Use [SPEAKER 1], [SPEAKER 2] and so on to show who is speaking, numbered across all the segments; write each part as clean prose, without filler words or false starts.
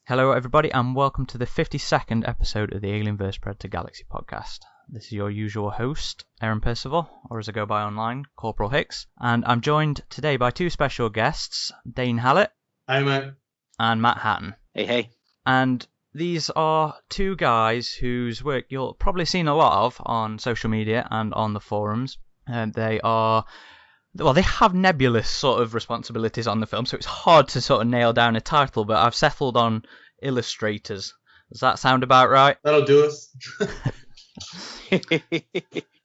[SPEAKER 1] Hello everybody and welcome to the 52nd episode of the Alienverse Predator Galaxy podcast. This is your usual host, Aaron Percival, or as I go by online, Corporal Hicks, and I'm joined today by two special guests, Dane Hallett.
[SPEAKER 2] Hey mate.
[SPEAKER 1] And Matt Hatton.
[SPEAKER 3] Hey.
[SPEAKER 1] And these are two guys whose work you'll probably seen a lot of on social media and on the forums. They have nebulous sort of responsibilities on the film, so it's hard to sort of nail down a title, but I've settled on Illustrators. Does that sound about right?
[SPEAKER 2] That'll do us.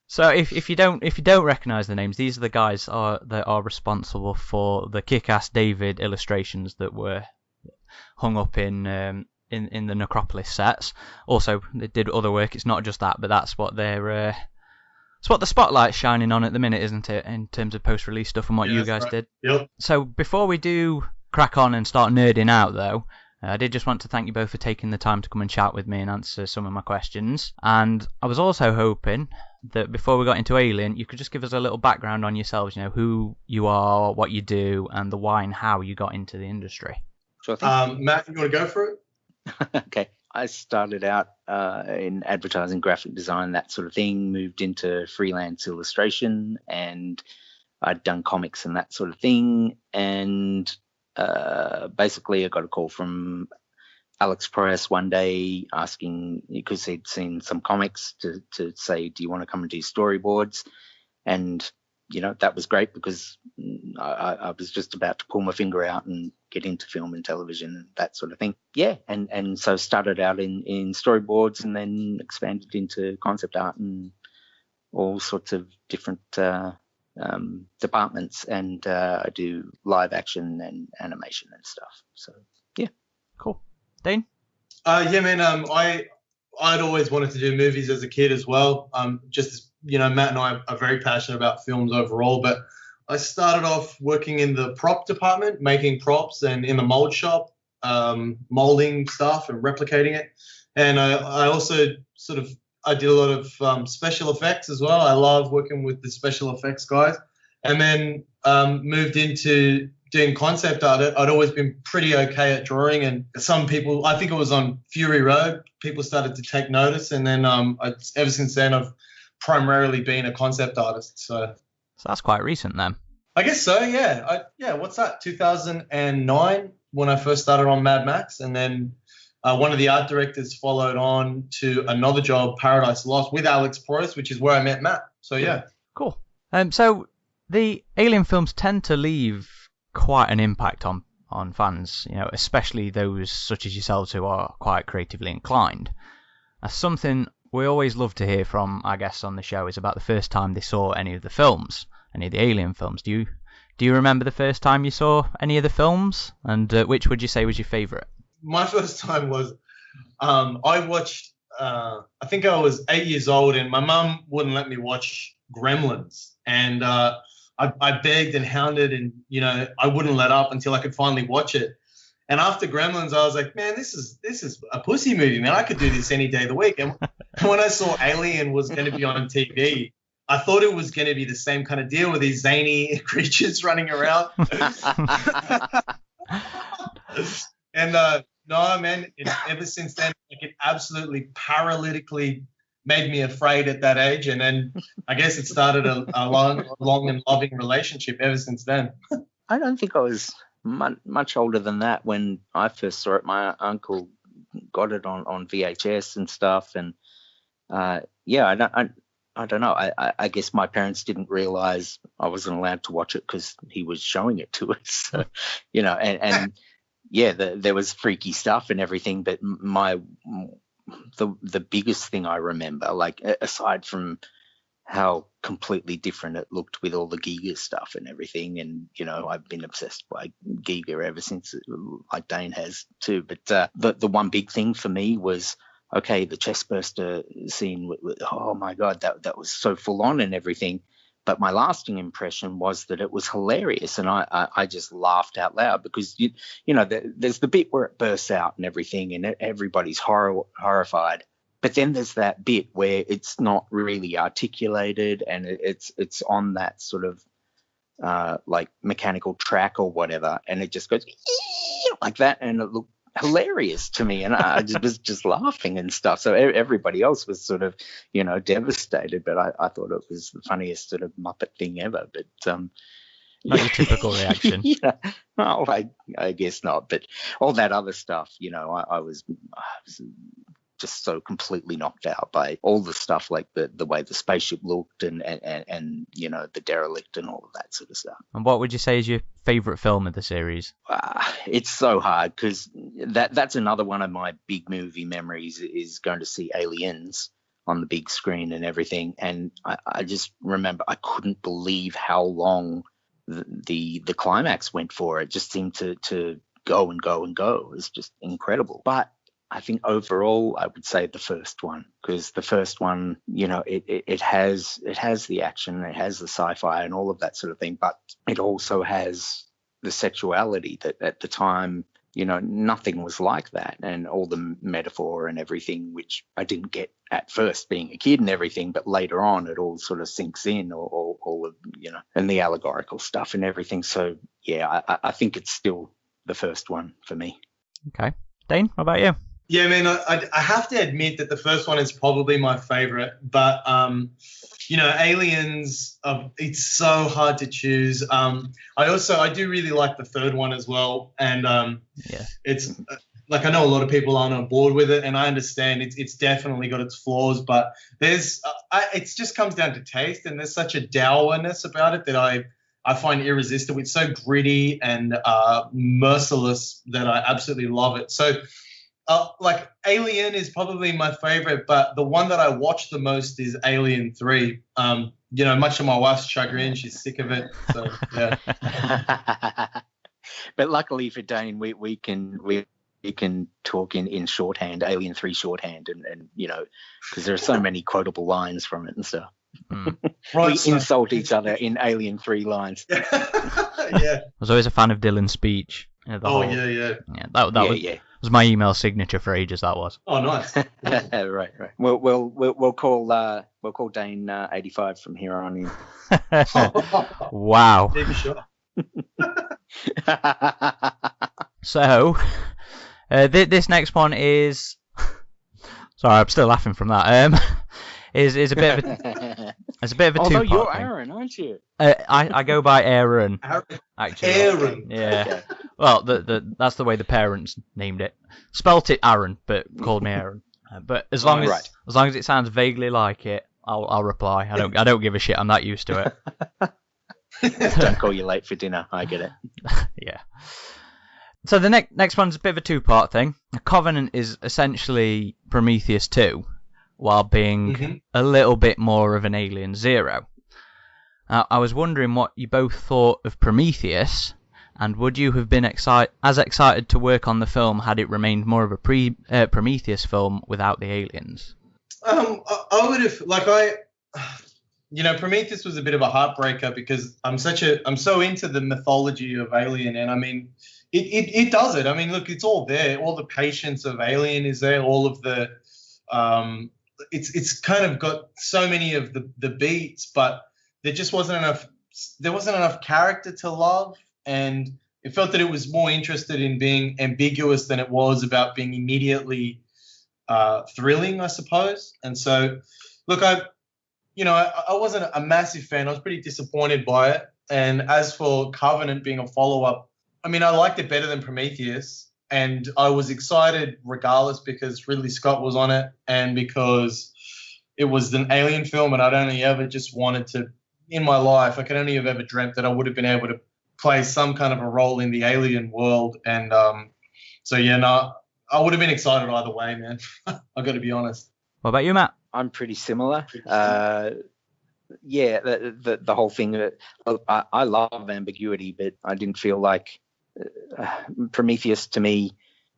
[SPEAKER 1] So if you don't recognise the names, these are the guys that are responsible for the kick-ass David illustrations that were hung up in the Necropolis sets. Also, they did other work. It's not just that, but that's what they're. It's what the spotlight's shining on at the minute, isn't it, in terms of post-release stuff and what you guys did?
[SPEAKER 2] Yep.
[SPEAKER 1] So before we do crack on and start nerding out, though, I did just want to thank you both for taking the time to come and chat with me and answer some of my questions. And I was also hoping that before we got into Alien, you could just give us a little background on yourselves, who you are, what you do, and the why and how you got into the industry.
[SPEAKER 3] Sure thing.
[SPEAKER 2] Matt, you want to go for it?
[SPEAKER 3] Okay. I started out in advertising, graphic design, that sort of thing, moved into freelance illustration, and I'd done comics and that sort of thing. And basically I got a call from Alex Press one day asking, because he'd seen some comics, to say, do you want to come and do storyboards? And that was great because I was just about to pull my finger out and get into film and television and that sort of thing. Yeah, and so started out in storyboards and then expanded into concept art and all sorts of different departments. And I do live action and animation and stuff. So, yeah.
[SPEAKER 1] Cool. Dane?
[SPEAKER 2] Yeah, man, I'd always wanted to do movies as a kid as well. Matt and I are very passionate about films overall, but I started off working in the prop department, making props, and in the mold shop, molding stuff and replicating it. And I also I did a lot of special effects as well. I love working with the special effects guys. And then moved into doing concept art. I'd always been pretty okay at drawing, and some people, I think it was on Fury Road, people started to take notice, and then ever since then I've primarily been a concept artist. So
[SPEAKER 1] that's quite recent then.
[SPEAKER 2] I guess so, yeah. What's that? 2009 when I first started on Mad Max, and then one of the art directors followed on to another job, Paradise Lost, with Alex Proyas, which is where I met Matt. So yeah.
[SPEAKER 1] Cool. So the Alien films tend to leave quite an impact on fans, especially those such as yourselves who are quite creatively inclined. Something we always love to hear from our guests on the show is about the first time they saw any of the films, any of the Alien films. Do you remember the first time you saw any of the films, and which would you say was your favourite?
[SPEAKER 2] My first time was I watched. I think I was 8 years old, and my mum wouldn't let me watch Gremlins, and I begged and hounded, and I wouldn't let up until I could finally watch it. And after Gremlins, I was like, man, this is a pussy movie, man. I could do this any day of the week. And when I saw Alien was going to be on TV, I thought it was going to be the same kind of deal with these zany creatures running around. And no, man, ever since then, it absolutely paralytically made me afraid at that age. And then I guess it started a long and loving relationship ever since then.
[SPEAKER 3] I don't think I was much older than that when I first saw it. My uncle got it on VHS and stuff, and I don't know. I guess my parents didn't realize I wasn't allowed to watch it because he was showing it to us. So, there was freaky stuff and everything. But the biggest thing I remember, like aside from how completely different it looked with all the Giga stuff and everything, and I've been obsessed by Giga ever since, like Dane has too. But the one big thing for me was, okay, the chestburster scene. Oh my God, that was so full on and everything. But my lasting impression was that it was hilarious, and I just laughed out loud because there's the bit where it bursts out and everything, and everybody's horrified. But then there's that bit where it's not really articulated, and it's on that sort of like mechanical track or whatever, and it just goes like that, and it looked hilarious to me, and I was just laughing and stuff. So everybody else was sort of, devastated, but I thought it was the funniest sort of Muppet thing ever. But
[SPEAKER 1] not your typical reaction.
[SPEAKER 3] No, I guess not. But all that other stuff, I was just so completely knocked out by all the stuff, like the way the spaceship looked and the derelict and all of that sort of stuff.
[SPEAKER 1] And what would you say is your favourite film of the series?
[SPEAKER 3] It's so hard, because that's another one of my big movie memories, is going to see Aliens on the big screen and everything. And I just remember I couldn't believe how long the climax went for. It just seemed to go and go and go. It was just incredible. But I think overall, I would say the first one, because the first one, it has the action, it has the sci-fi and all of that sort of thing, but it also has the sexuality that at the time, nothing was like that, and all the metaphor and everything, which I didn't get at first being a kid and everything, but later on it all sort of sinks in, or all of, and the allegorical stuff and everything. So yeah, I think it's still the first one for me.
[SPEAKER 1] Okay. Dane, what about you?
[SPEAKER 2] Yeah, man, I have to admit that the first one is probably my favorite, but Aliens, it's so hard to choose. I do really like the third one as well, and it's like, I know a lot of people aren't on board with it, and I understand it's definitely got its flaws, but it just comes down to taste, and there's such a dourness about it that I find irresistible. It's so gritty and merciless that I absolutely love it. So. Like Alien is probably my favorite, but the one that I watch the most is Alien 3. Much to my wife's chagrin, she's sick of it. So yeah.
[SPEAKER 3] But luckily for Dane, we can talk in shorthand, Alien 3 shorthand, and because there are so many quotable lines from it and stuff.
[SPEAKER 1] Right,
[SPEAKER 3] we insult each other in Alien 3 lines.
[SPEAKER 2] Yeah.
[SPEAKER 1] I was always a fan of Dylan's speech.
[SPEAKER 2] Yeah,
[SPEAKER 1] That was my email signature for ages. That was.
[SPEAKER 2] Oh, nice.
[SPEAKER 3] Right. We'll call Dane 85 from here on in.
[SPEAKER 1] Wow.
[SPEAKER 2] Yeah, sure.
[SPEAKER 1] So, this next one is. Sorry, I'm still laughing from that. Is a bit of a. It's a bit of a two-part
[SPEAKER 3] you're
[SPEAKER 1] thing.
[SPEAKER 3] Aaron, aren't you?
[SPEAKER 1] I go by Aaron. Actually.
[SPEAKER 2] Aaron.
[SPEAKER 1] Yeah.
[SPEAKER 3] Okay.
[SPEAKER 1] Well, that's the way the parents named it. Spelt it Aaron, but called me Aaron. But as long as it sounds vaguely like it, I'll reply. I don't give a shit. I'm that used to it.
[SPEAKER 3] Don't call you late for dinner. I get it.
[SPEAKER 1] Yeah. So the next one's a bit of a two-part thing. Covenant is essentially Prometheus 2, while being a little bit more of an Alien Zero. I was wondering what you both thought of Prometheus, and would you have been as excited to work on the film had it remained more of a Prometheus film without the aliens?
[SPEAKER 2] I would have, Prometheus was a bit of a heartbreaker, because I'm so into the mythology of Alien, and I mean, it does it. I mean, look, it's all there. All the patience of Alien is there. All of the, it's kind of got so many of the beats, but there just wasn't enough. There wasn't enough character to love, and it felt that it was more interested in being ambiguous than it was about being immediately thrilling, I suppose. And so, look, I wasn't a massive fan. I was pretty disappointed by it. And as for Covenant being a follow-up, I mean, I liked it better than Prometheus, and I was excited regardless because Ridley Scott was on it and because it was an alien film, and I'd only ever just wanted to, in my life, I could only have ever dreamt that I would have been able to play some kind of a role in the alien world. And I would have been excited either way, man. I've got to be honest.
[SPEAKER 1] What about you, Matt?
[SPEAKER 3] I'm pretty similar. Yeah, the whole thing. I love ambiguity, but I didn't feel like Prometheus, to me,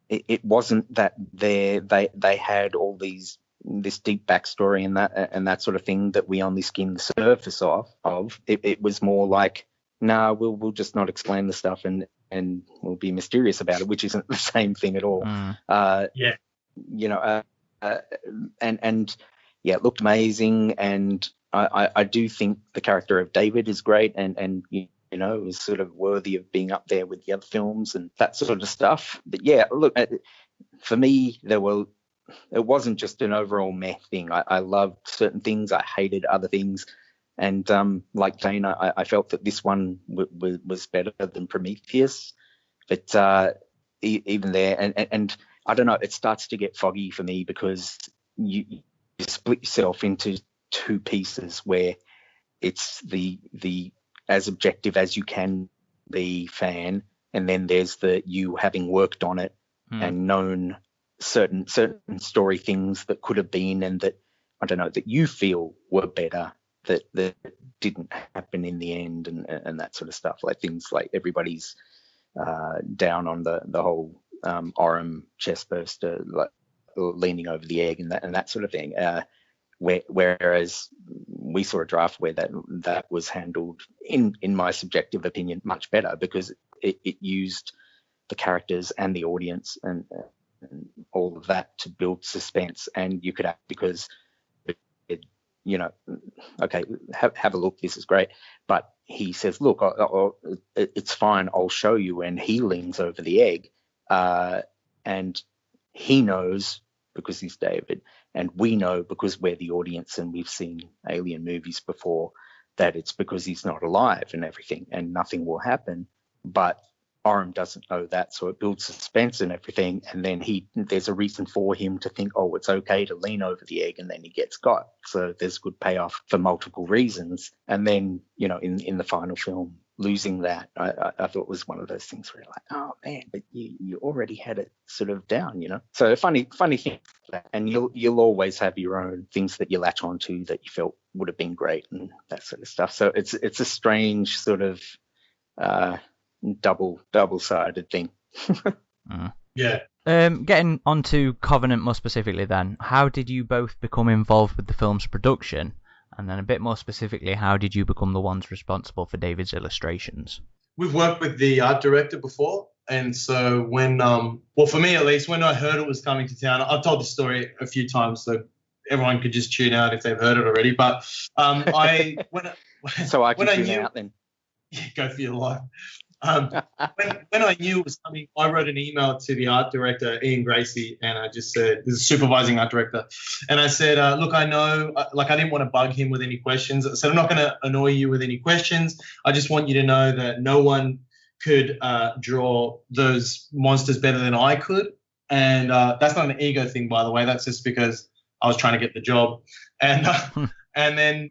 [SPEAKER 3] it wasn't that they had all this deep backstory and that sort of thing that we only skimmed the surface of. It was more like, no, we'll just not explain the stuff and we'll be mysterious about it, which isn't the same thing at all.
[SPEAKER 2] Yeah.
[SPEAKER 3] And yeah, it looked amazing, and I do think the character of David is great, and you know, it was sort of worthy of being up there with the other films and that sort of stuff. But yeah, look, for me, it wasn't just an overall meh thing. I loved certain things, I hated other things. And like Dane, I felt that this one was better than Prometheus. But even there, and I don't know, it starts to get foggy for me because you split yourself into two pieces where it's the as objective as you can be fan, and then there's the you having worked on it and known certain story things that could have been, and that, I don't know, that you feel were better that didn't happen in the end, and that sort of stuff. Like things like everybody's down on the whole Orem chest burster, like leaning over the egg and that sort of thing. Whereas we saw a draft where that was handled, in my subjective opinion, much better, because it used the characters and the audience and all of that to build suspense, and you could act because you know, okay, have a look, this is great. But he says, look, it's fine, I'll show you. And he leans over the egg, and he knows because he's David, and we know because we're the audience and we've seen alien movies before, that it's because he's not alive and everything, and nothing will happen. But Orem doesn't know that, so it builds suspense and everything, and then there's a reason for him to think, oh, it's okay to lean over the egg, and then he gets got. So there's good payoff for multiple reasons. And then, you know, in the final film, losing that, I thought was one of those things where you're like, oh man, but you already had it sort of down, you know. So funny thing, and you'll always have your own things that you latch onto that you felt would have been great and that sort of stuff. So it's a strange sort of double-sided thing.
[SPEAKER 2] Yeah.
[SPEAKER 1] Getting onto Covenant more specifically then, how did you both become involved with the film's production? And then a bit more specifically, how did you become the ones responsible for David's illustrations?
[SPEAKER 2] We've worked with the art director before. And so when, well, for me at least, when I heard it was coming to town, I've told the story a few times, so everyone could just tune out if they've heard it already. But
[SPEAKER 3] so I can tune out then.
[SPEAKER 2] Yeah, go for your life. When I knew it was coming, I wrote an email to the art director, Ian Gracie, and I just said, this is supervising art director, and I said, look, I know, like, I didn't want to bug him with any questions. I said, I'm not going to annoy you with any questions. I just want you to know that no one could draw those monsters better than I could. And that's not an ego thing, by the way. That's just because I was trying to get the job. And and then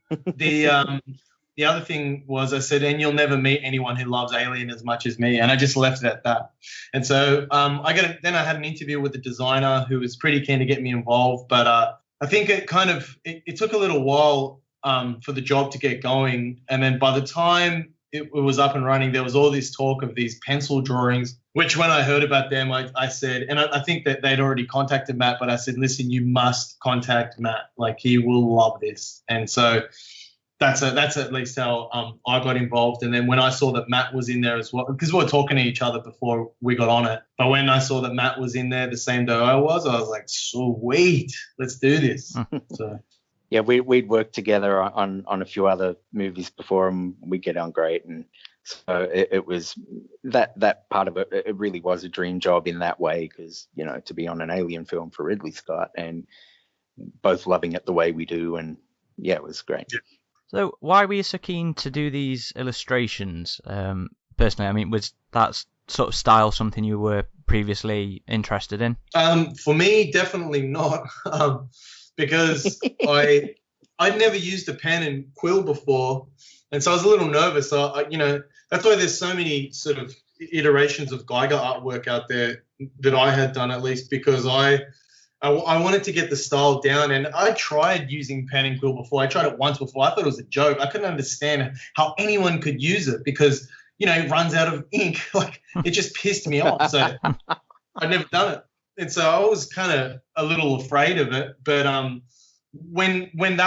[SPEAKER 2] the other thing was, I said, and you'll never meet anyone who loves Alien as much as me. And I just left it at that. And so then I had an interview with the designer who was pretty keen to get me involved. But I think it took a little while for the job to get going. And then by the time it was up and running, there was all this talk of these pencil drawings, which when I heard about them, I said, and I think that they'd already contacted Matt, but I said, listen, you must contact Matt. Like, he will love this. And so that's at least how I got involved. And then when I saw that Matt was in there as well, because we were talking to each other before we got on it, but when I saw that Matt was in there the same day I was like, sweet, let's do this. So
[SPEAKER 3] yeah, we'd worked together on a few other movies before, and we get on great. And so it was that part of it. It really was a dream job in that way, because, you know, to be on an Alien film for Ridley Scott and both loving it the way we do, and yeah, it was great. Yeah.
[SPEAKER 1] So why were you so keen to do these illustrations? Personally, I mean, was that sort of style something you were previously interested in?
[SPEAKER 2] For me, definitely not, because I'd never used a pen and quill before, and so I was a little nervous. You know, that's why there's so many sort of iterations of Geiger artwork out there that I had done, at least, because I wanted to get the style down, and I tried using pen and quill before. I tried it once before. I thought it was a joke. I couldn't understand how anyone could use it because, you know, it runs out of ink. Like, it just pissed me off. So I'd never done it. And so I was kind of a little afraid of it. But when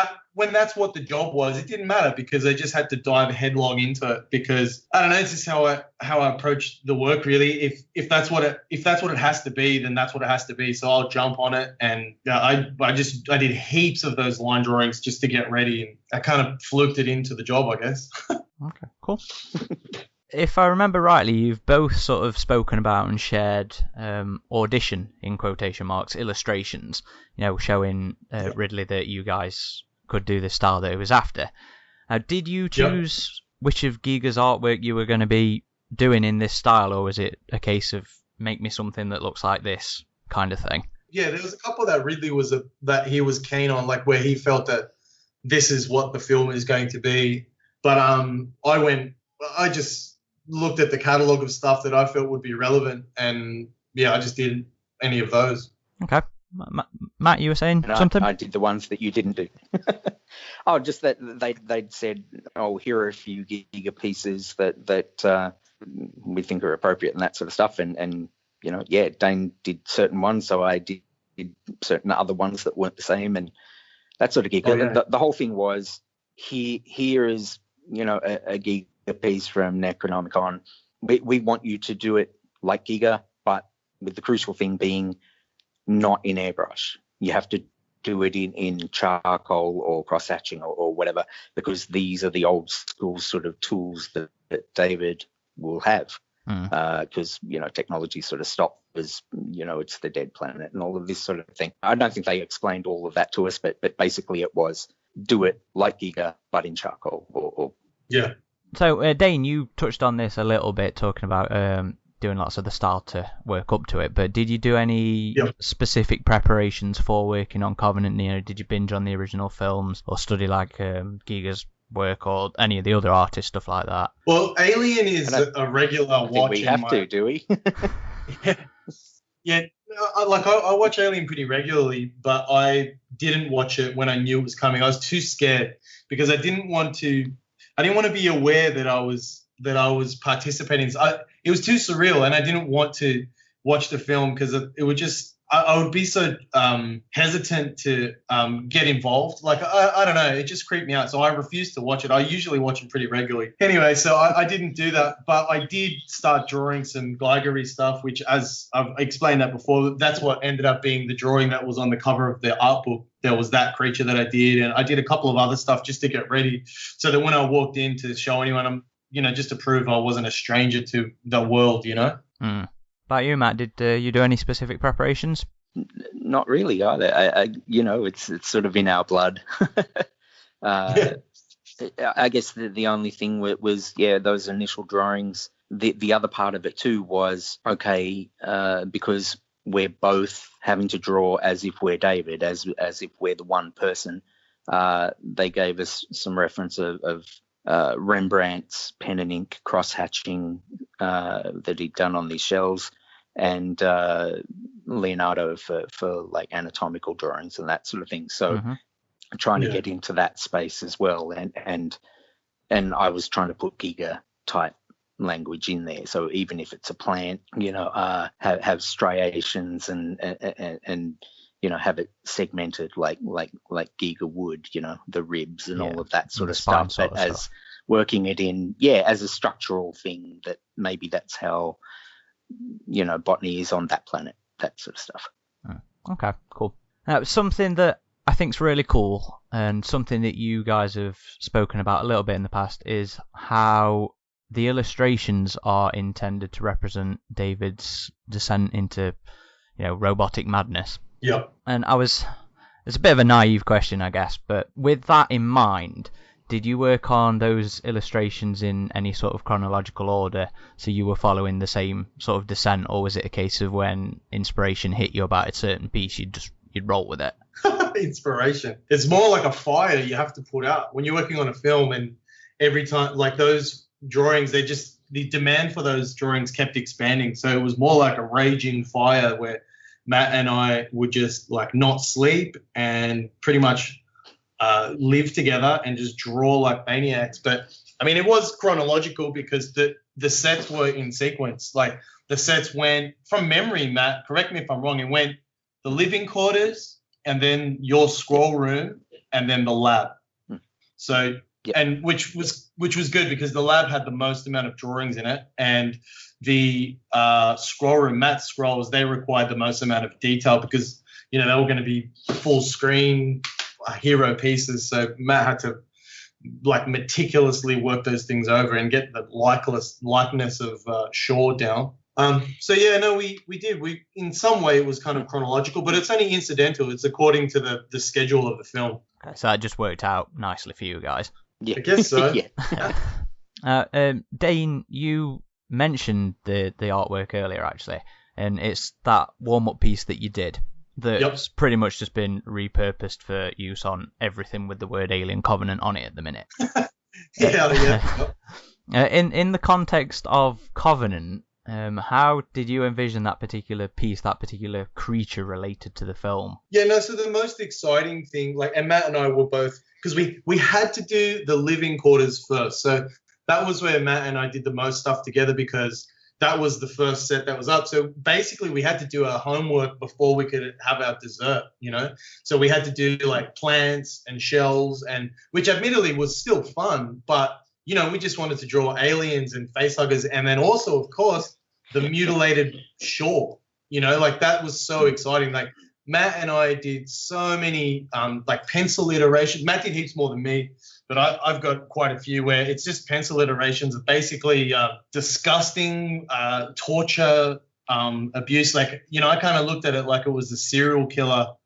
[SPEAKER 2] that's what the job was, it didn't matter because I just had to dive headlong into it because, I don't know, it's just how I approach the work, really. If that's what it has to be, then that's what it has to be. So I'll jump on it, and I did heaps of those line drawings just to get ready, and I kind of fluked it into the job, I guess.
[SPEAKER 1] Okay, cool. If I remember rightly, you've both sort of spoken about and shared audition, in quotation marks, illustrations, showing Ridley that you guys could do the style that he was after. Did you choose which of Giga's artwork you were going to be doing in this style, or was it a case of make me something that looks like this kind of thing?
[SPEAKER 2] Yeah, there was a couple that Ridley that he was keen on, like where he felt that this is what the film is going to be. But I just looked at the catalogue of stuff that I felt would be relevant, and I just did any of those.
[SPEAKER 1] Okay. Matt, you were saying something?
[SPEAKER 3] I did the ones that you didn't do. Oh, just that they'd said, here are a few Giga pieces that we think are appropriate and that sort of stuff. And Dane did certain ones, so I did certain other ones that weren't the same, and that sort of Giga. Oh, yeah. The whole thing was, here is, a Giga piece from Necronomicon. We want you to do it like Giga, but with the crucial thing being not in airbrush. You have to do it in charcoal or cross-hatching or whatever, because these are the old school sort of tools that David will have. Because technology sort of stopped as it's the dead planet and all of this sort of thing. I don't think they explained all of that to us, but basically it was do it like Giga but in charcoal or
[SPEAKER 2] yeah.
[SPEAKER 1] So Dane, you touched on this a little bit, talking about doing lots of the style to work up to it, but did you do any specific preparations for working on Covenant? Did you binge on the original films or study like Giga's work or any of the other artists, stuff like that?
[SPEAKER 2] Well, Alien is a regular watch.
[SPEAKER 3] We have to, do we?
[SPEAKER 2] Yeah. I watch Alien pretty regularly, but I didn't watch it when I knew it was coming. I was too scared because I didn't want to be aware that I was participating. It was too surreal, and I didn't want to watch the film because it would just I would be so hesitant to get involved. Like, I don't know, it just creeped me out. So I refused to watch it. I usually watch them pretty regularly. Anyway, so I didn't do that, but I did start drawing some Geigery stuff, which, as I've explained that before, that's what ended up being the drawing that was on the cover of the art book. There was that creature that I did, and I did a couple of other stuff just to get ready so that when I walked in to show anyone, just to prove I wasn't a stranger to the world,
[SPEAKER 1] About you, Matt, did you do any specific preparations?
[SPEAKER 3] Not really either. It's sort of in our blood. I guess the only thing was those initial drawings. The other part of it too was because we're both having to draw as if we're David, as if we're the one person. They gave us some reference of Rembrandt's pen and ink cross-hatching that he'd done on these shells, and Leonardo for like anatomical drawings and that sort of thing. So trying to get into that space as well, and I was trying to put Giga type language in there. So even if it's a plant, have striations and have it segmented like Giga would, the ribs and all of that sort of stuff, but as working it in, as a structural thing, that maybe that's how, botany is on that planet, that sort of stuff.
[SPEAKER 1] Okay, cool. Something that I think is really cool, and something that you guys have spoken about a little bit in the past, is how the illustrations are intended to represent David's descent into, robotic madness.
[SPEAKER 2] Yep.
[SPEAKER 1] And it's a bit of a naive question, I guess, but with that in mind, did you work on those illustrations in any sort of chronological order, so you were following the same sort of descent, or was it a case of when inspiration hit you about a certain piece, you'd roll with it?
[SPEAKER 2] Inspiration. It's more like a fire you have to put out when you're working on a film, and every time, like those drawings, the demand for those drawings kept expanding. So it was more like a raging fire where Matt and I would just like not sleep and pretty much live together and just draw like maniacs. But I mean, it was chronological because the sets were in sequence. Like the sets went from memory, Matt, correct me if I'm wrong, it went the living quarters and then your scroll room and then the lab. So, and which was good because the lab had the most amount of drawings in it, and the scroll room, Matt's scrolls, they required the most amount of detail because, they were going to be full screen hero pieces. So Matt had to like meticulously work those things over and get the likeness of Shaw down. So yeah, no, we did. We, in some way, it was kind of chronological, but it's only incidental. It's according to the schedule of the film.
[SPEAKER 1] Okay, so that just worked out nicely for you guys.
[SPEAKER 3] Yeah.
[SPEAKER 2] I guess so.
[SPEAKER 3] Yeah.
[SPEAKER 1] Dane, you mentioned the artwork earlier, actually, and it's that warm-up piece that you did that's pretty much just been repurposed for use on everything with the word Alien Covenant on it at the minute.
[SPEAKER 2] Yeah.
[SPEAKER 1] In the context of Covenant, how did you envision that particular piece, that particular creature related to the film?
[SPEAKER 2] Yeah, no, so the most exciting thing, like, and Matt and I were both, because we had to do the living quarters first. So that was where Matt and I did the most stuff together, because that was the first set that was up. So basically we had to do our homework before we could have our dessert, you know? So we had to do like plants and shells, and which admittedly was still fun, but, you know, we just wanted to draw aliens and facehuggers, and then also, of course, the mutilated Shaw, you know, like that was so exciting. Like Matt and I did so many like pencil iterations. Matt did heaps more than me, but I've got quite a few where it's just pencil iterations of basically disgusting torture, abuse. Like, you know, I kind of looked at it like it was a serial killer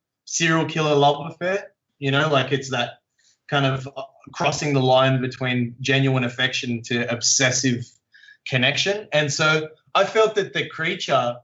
[SPEAKER 2] love affair, you know, like it's that kind of crossing the line between genuine affection to obsessive connection. And so I felt that the creature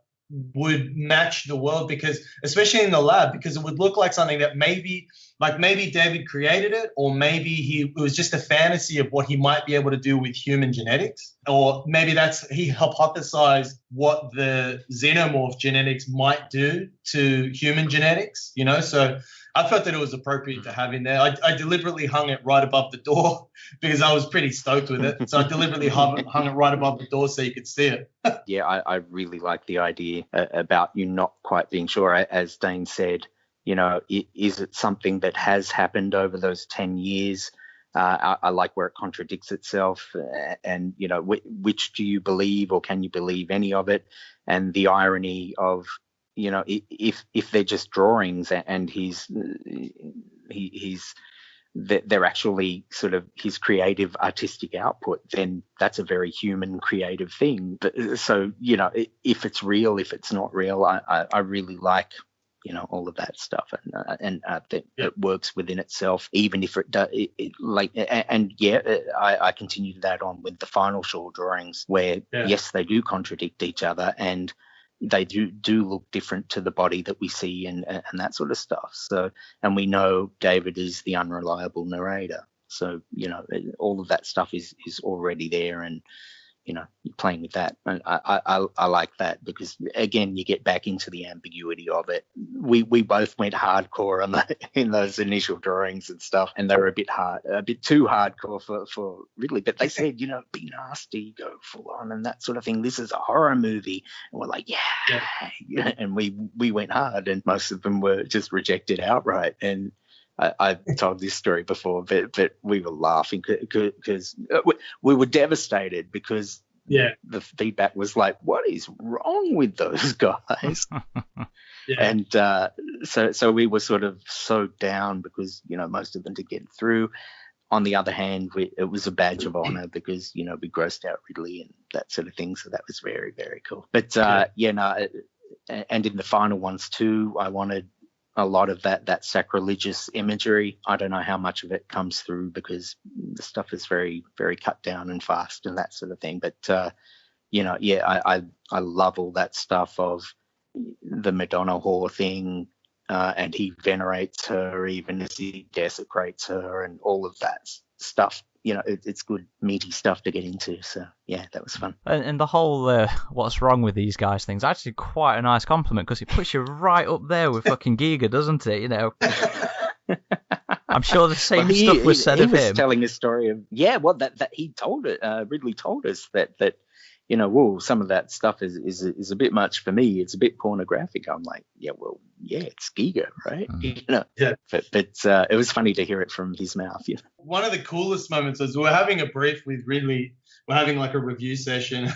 [SPEAKER 2] would match the world, because especially in the lab, because it would look like something that maybe David created it, or maybe it was just a fantasy of what he might be able to do with human genetics, or maybe he hypothesized what the xenomorph genetics might do to human genetics, you know. So I felt that it was appropriate to have in there. I deliberately hung it right above the door because I was pretty stoked with it. So I deliberately hung it right above the door so you could see it.
[SPEAKER 3] Yeah, I really like the idea about you not quite being sure. As Dane said, you know, is it something that has happened over those 10 years? I like where it contradicts itself, and, you know, which do you believe, or can you believe any of it? And the irony of, you know, if they're just drawings and they're actually sort of his creative artistic output, then that's a very human creative thing. But, so, you know, if it's real, if it's not real, I really like, you know, all of that stuff, and that it works within itself, even if it does. I continued that on with the final Shaw drawings, where yes, they do contradict each other, and they do look different to the body that we see, and that sort of stuff. So, and we know David is the unreliable narrator. So, you know, all of that stuff is already there, and, you know, you're playing with that. And I like that, because, again, you get back into the ambiguity of it. We both went hardcore in those initial drawings and stuff, and they were a bit too hardcore for Ridley. But they said, you know, be nasty, go full on, and that sort of thing. This is a horror movie, and we're like, yeah. And we went hard, and most of them were just rejected outright. And I've told this story before, but we were laughing because we were devastated, because the feedback was like, what is wrong with those guys? And so we were sort of so down, because, you know, most of them did get through. On the other hand, it was a badge of honor, because, you know, we grossed out Ridley and that sort of thing. So that was very, very cool. But and in the final ones too, I wanted a lot of that sacrilegious imagery. I don't know how much of it comes through, because the stuff is very, very cut down and fast and that sort of thing. But, you know, I love all that stuff of the Madonna whore thing, and he venerates her even as he desecrates her, and all of that stuff. You know, it's good meaty stuff to get into. So yeah, that was fun.
[SPEAKER 1] And the whole what's wrong with these guys thing's actually quite a nice compliment, because it puts you right up there with fucking Giga, doesn't it? You know, I'm sure the same stuff was said of him. He was
[SPEAKER 3] telling a story of that he told it. Ridley told us that you know, some of that stuff is a bit much for me. It's a bit pornographic. I'm like, yeah, well, yeah, it's Giga, right?
[SPEAKER 2] Yeah.
[SPEAKER 3] But it was funny to hear it from his mouth.
[SPEAKER 2] One of the coolest moments was we're having a brief with Ridley. We're having like a review session,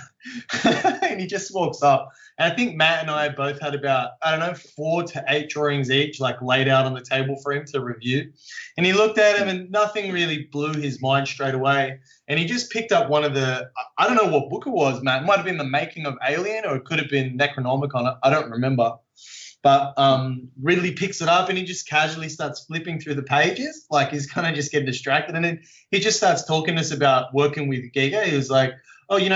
[SPEAKER 2] and he just walks up. And I think Matt and I both had about, I don't know, 4 to 8 drawings each, like laid out on the table for him to review. And he looked at him, and nothing really blew his mind straight away. And he just picked up one of the, I don't know what book it was, Matt. It might have been The Making of Alien, or it could have been Necronomicon. I don't remember. But Ridley picks it up and he just casually starts flipping through the pages, like he's kind of just getting distracted. And then he just starts talking to us about working with Giga. He was like, oh, you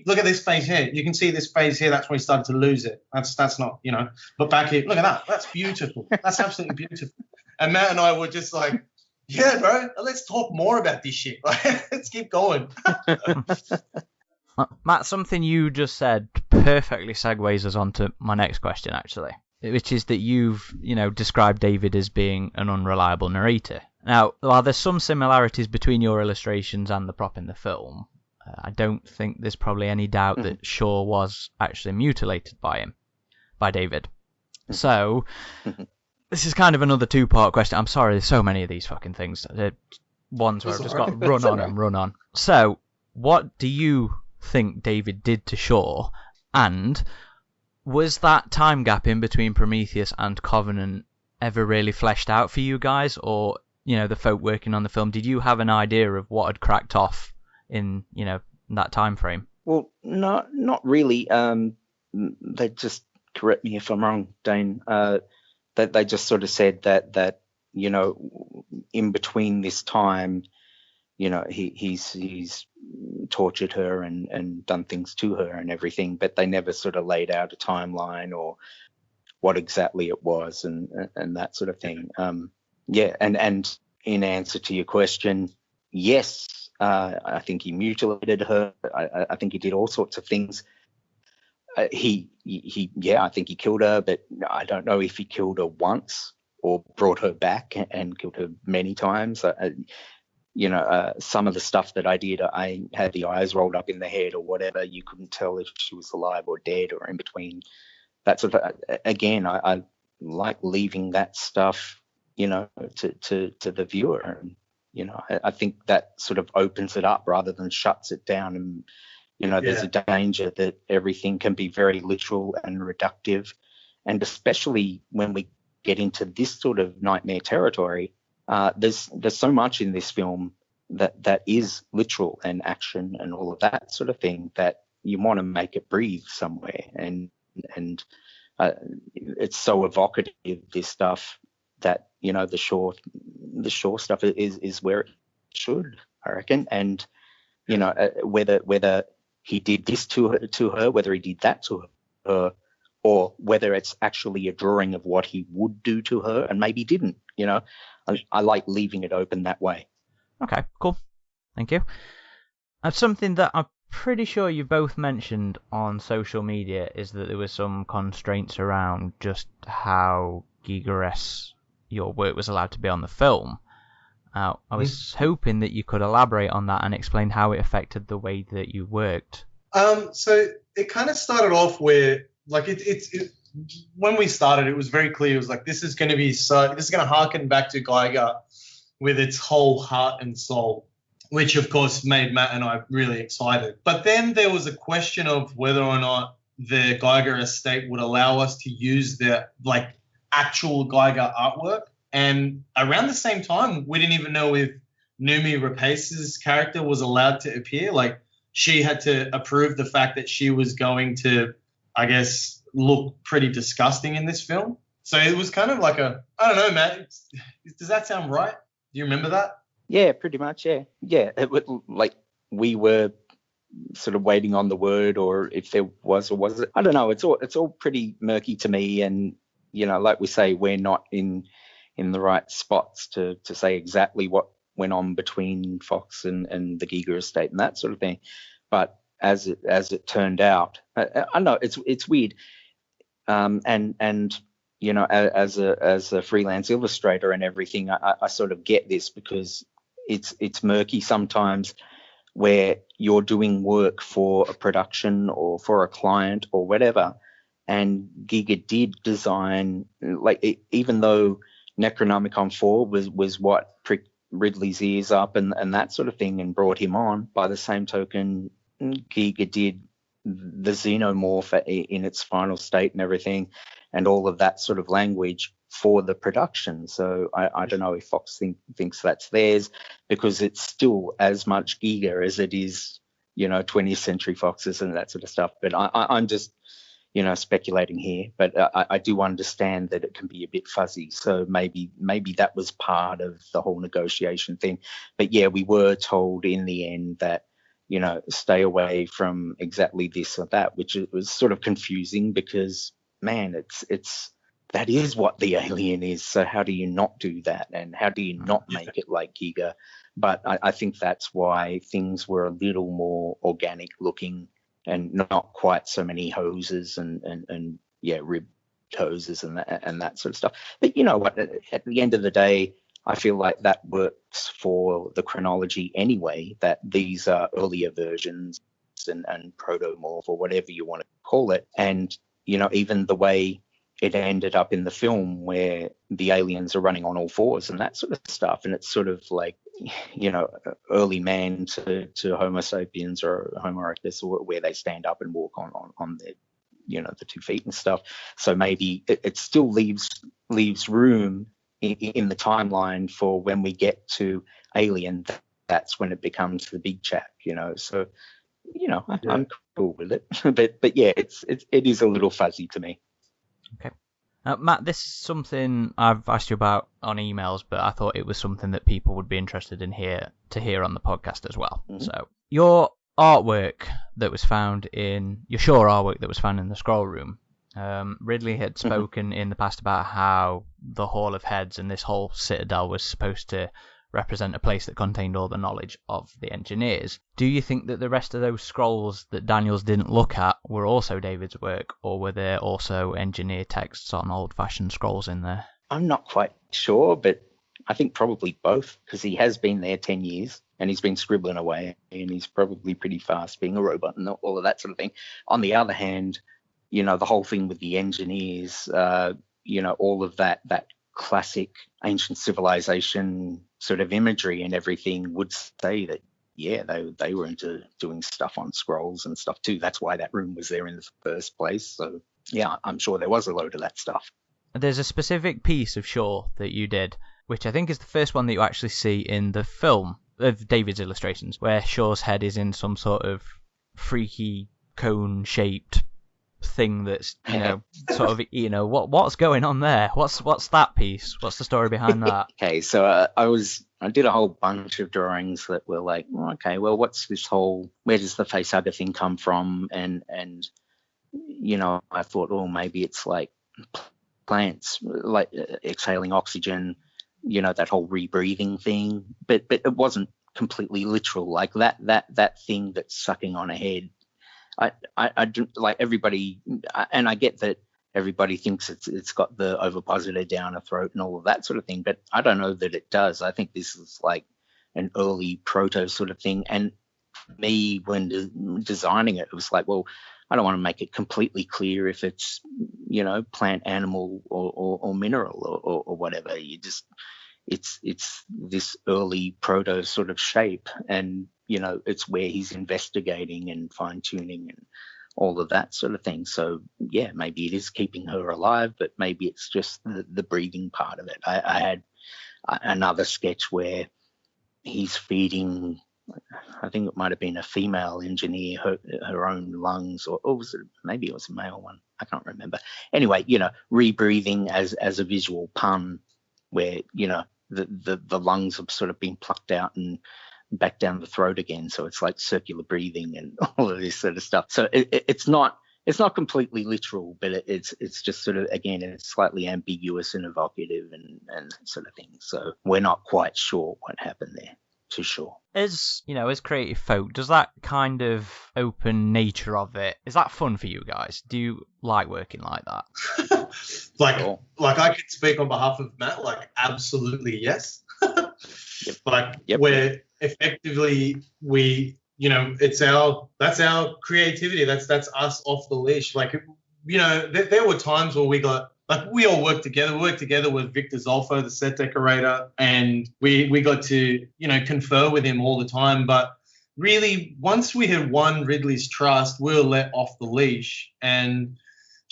[SPEAKER 2] look at this phase here. You can see this phase here. That's when he started to lose it. That's not, but back here, look at that. That's beautiful. That's absolutely beautiful. And Matt and I were just like, yeah, bro, let's talk more about this shit. Let's keep going.
[SPEAKER 1] Matt, something you just said perfectly segues us on to my next question, actually, which is that you've, described David as being an unreliable narrator. Now, while there's some similarities between your illustrations and the prop in the film, I don't think there's probably any doubt that Shaw was actually mutilated by David. So, this is kind of another 2-part question. I'm sorry, there's so many of these fucking things. Ones where I've just got to run on. So, what do you think David did to Shaw? And was that time gap in between Prometheus and Covenant ever really fleshed out for you guys? Or, the folk working on the film, did you have an idea of what had cracked off in, that time frame?
[SPEAKER 3] Well, no, not really. They just, correct me if I'm wrong, Dane, that they just sort of said that in between this time, he's tortured her and done things to her and everything, but they never sort of laid out a timeline or what exactly it was and that sort of thing. And in answer to your question, yes, I think he mutilated her. I think he did all sorts of things. I think he killed her, but I don't know if he killed her once or brought her back and killed her many times. Some of the stuff that I did, I had the eyes rolled up in the head or whatever. You couldn't tell if she was alive or dead or in between. That sort of, again, I like leaving that stuff, to the viewer. And, I think that sort of opens it up rather than shuts it down. And, there's a danger that everything can be very literal and reductive. And especially when we get into this sort of nightmare territory, there's so much in this film that is literal and action and all of that sort of thing that you want to make it breathe somewhere. And it's so evocative, this stuff, that the Shaw stuff is where it should, I reckon. And whether he did this to her, whether he did that to her, or whether it's actually a drawing of what he would do to her and maybe didn't, I like leaving it open that way.
[SPEAKER 1] Okay, cool. Thank you. And something that I'm pretty sure you both mentioned on social media is that there were some constraints around just how Giga-esque your work was allowed to be on the film. I was hoping that you could elaborate on that and explain how it affected the way that you worked.
[SPEAKER 2] So it kind of started off where, like, when we started, it was very clear. It was like, this is going to harken back to Geiger with its whole heart and soul, which of course made Matt and I really excited. But then there was a question of whether or not the Geiger estate would allow us to use the actual Geiger artwork. And around the same time, we didn't even know if Noomi Rapace's character was allowed to appear. Like, she had to approve the fact that she was going to, I guess, look pretty disgusting in this film. So it was kind of like I don't know, Matt. Does that sound right? Do you remember that?
[SPEAKER 3] Yeah, pretty much. Yeah. It was like we were sort of waiting on the word, or if there was or wasn't. I don't know. It's all pretty murky to me, and like we say, we're not in the right spots to say exactly what went on between Fox and the Giga estate and that sort of thing. But as it turned out, I know it's weird. And as a freelance illustrator and everything, I sort of get this, because it's murky sometimes where you're doing work for a production or for a client or whatever, And Giga did design, even though Necronomicon 4 was what pricked Ridley's ears up and that sort of thing and brought him on, by the same token, Giga did the Xenomorph in its final state and everything, and all of that sort of language for the production. So I don't know if Fox thinks that's theirs, because it's still as much Giga as it is, 20th Century Foxes and that sort of stuff. But I'm just, speculating here. But I do understand that it can be a bit fuzzy. So maybe that was part of the whole negotiation thing. But yeah, we were told in the end that, stay away from exactly this or that, which was sort of confusing because, man, that is what the alien is. So how do you not do that? And how do you not make it like Giga? But I think that's why things were a little more organic looking and not quite so many hoses and ribbed hoses and that sort of stuff. But you know what? At the end of the day, I feel like that works for the chronology anyway, that these are earlier versions and protomorph or whatever you want to call it. And, even the way it ended up in the film where the aliens are running on all fours and that sort of stuff. And it's sort of like, early man to Homo sapiens or Homo erectus, or where they stand up and walk on their, the 2 feet and stuff. So maybe it still leaves room in the timeline for when we get to Alien. That's when it becomes the big chap, So, I'm cool with it. but yeah, it is a little fuzzy to me.
[SPEAKER 1] Okay. Matt, this is something I've asked you about on emails, but I thought it was something that people would be interested in to hear on the podcast as well. Mm-hmm. So your artwork that was found in the scroll room, Ridley had spoken in the past about how the Hall of Heads and this whole citadel was supposed to represent a place that contained all the knowledge of the engineers. Do you think that the rest of those scrolls that Daniels didn't look at were also David's work, or were there also engineer texts on old-fashioned scrolls in there?
[SPEAKER 3] I'm not quite sure, but I think probably both, because he has been there 10 years and he's been scribbling away, and he's probably pretty fast being a robot and all of that sort of thing. On the other hand, the whole thing with the engineers, all of that classic ancient civilization sort of imagery and everything would say that, yeah, they were into doing stuff on scrolls and stuff too. That's why that room was there in the first place. So yeah, I'm sure there was a load of that stuff.
[SPEAKER 1] There's a specific piece of Shaw that you did, which I think is the first one that you actually see in the film of David's illustrations, where Shaw's head is in some sort of freaky cone-shaped thing that's sort of what's going on there? What's that piece? What's the story behind that?
[SPEAKER 3] Okay, so I did a whole bunch of drawings that were like, okay, well, what's this whole, where does the facehugger thing come from? And I thought, maybe it's like plants like exhaling oxygen, that whole rebreathing thing, but it wasn't completely literal like that thing that's sucking on a head. I do, like everybody, and I get that everybody thinks it's got the ovipositor down a throat and all of that sort of thing, but I don't know that it does. I think this is like an early proto sort of thing. And me, when designing it, it was like, well, I don't want to make it completely clear if it's, plant, animal, or mineral or whatever. It's this early proto sort of shape, and it's where he's investigating and fine-tuning and all of that sort of thing. So yeah, maybe it is keeping her alive, but maybe it's just the breathing part of it. I had another sketch where he's feeding, I think it might have been a female engineer, her own lungs, or maybe it was a male one, I can't remember. Anyway, rebreathing as a visual pun, where the lungs have sort of been plucked out and back down the throat again, so it's like circular breathing and all of this sort of stuff. So it's not completely literal, but it's just sort of, again, it's slightly ambiguous and evocative and sort of thing. So we're not quite sure what happened there, to sure.
[SPEAKER 1] As creative folk, does that kind of open nature of it, is that fun for you guys? Do you like working like that?
[SPEAKER 2] like I can speak on behalf of Matt, like absolutely yes. Yep. Where effectively we, that's our creativity. That's us off the leash. Like there were times where we all worked together. We worked together with Victor Zolfo, the set decorator, and we got to, confer with him all the time. But really, once we had won Ridley's trust, we were let off the leash. And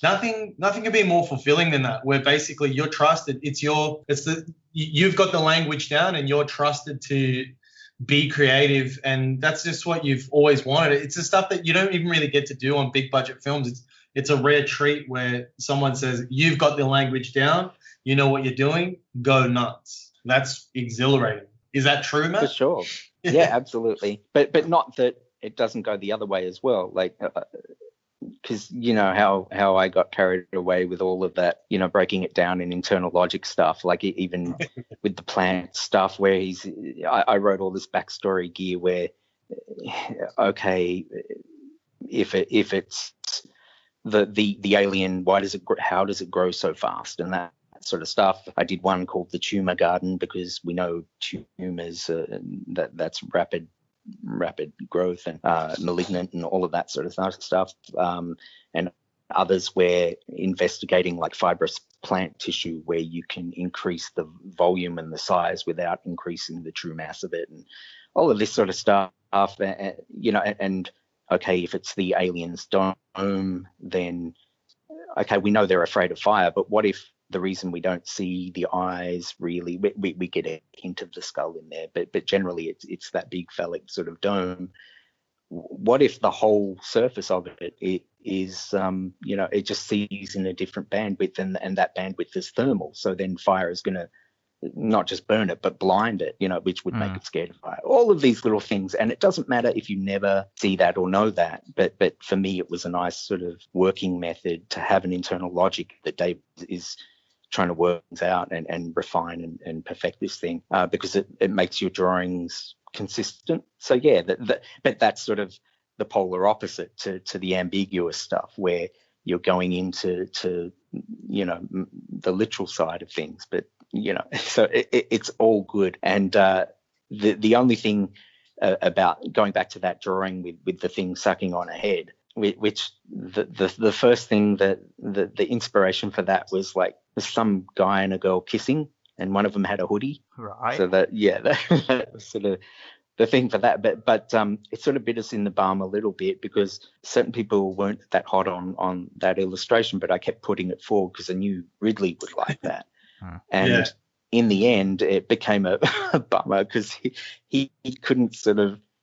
[SPEAKER 2] nothing can be more fulfilling than that, where basically you're trusted. You've got the language down and you're trusted to be creative, and that's just what you've always wanted. It's the stuff that you don't even really get to do on big budget films. It's a rare treat where someone says, you've got the language down, you know what you're doing, go nuts. That's exhilarating. Is that true, Matt?
[SPEAKER 3] For sure. Yeah, absolutely. But not that it doesn't go the other way as well. Like, because how I got carried away with all of that, breaking it down in internal logic stuff, like even with the plant stuff where I wrote all this backstory gear where, okay, if it's the alien, how does it grow so fast and that sort of stuff. I did one called the tumor garden because we know tumors, that's rapid growth and malignant and all of that sort of stuff, and others where investigating like fibrous plant tissue where you can increase the volume and the size without increasing the true mass of it, and all of this sort of stuff, and okay, if it's the alien's dome, then okay, we know they're afraid of fire, but what if the reason we don't see the eyes really, we get a hint of the skull in there, but generally it's that big phallic sort of dome. What if the whole surface of it is, it just sees in a different bandwidth, and that bandwidth is thermal, so then fire is going to not just burn it, but blind it, which would make it scared of fire. All of these little things. And it doesn't matter if you never see that or know that. But for me, it was a nice sort of working method to have an internal logic that Dave is trying to work things out and refine and perfect this thing, because it makes your drawings consistent. So yeah, but that's sort of the polar opposite to the ambiguous stuff where you're going into the literal side of things. But so it's all good. And the only thing about going back to that drawing with the thing sucking on a head, which the first thing that the inspiration for that was like some guy and a girl kissing, and one of them had a hoodie.
[SPEAKER 1] Right.
[SPEAKER 3] So that was sort of the thing for that. But it sort of bit us in the bum a little bit because certain people weren't that hot on that illustration, but I kept putting it forward because I knew Ridley would like that. And in the end, it became a bummer because he couldn't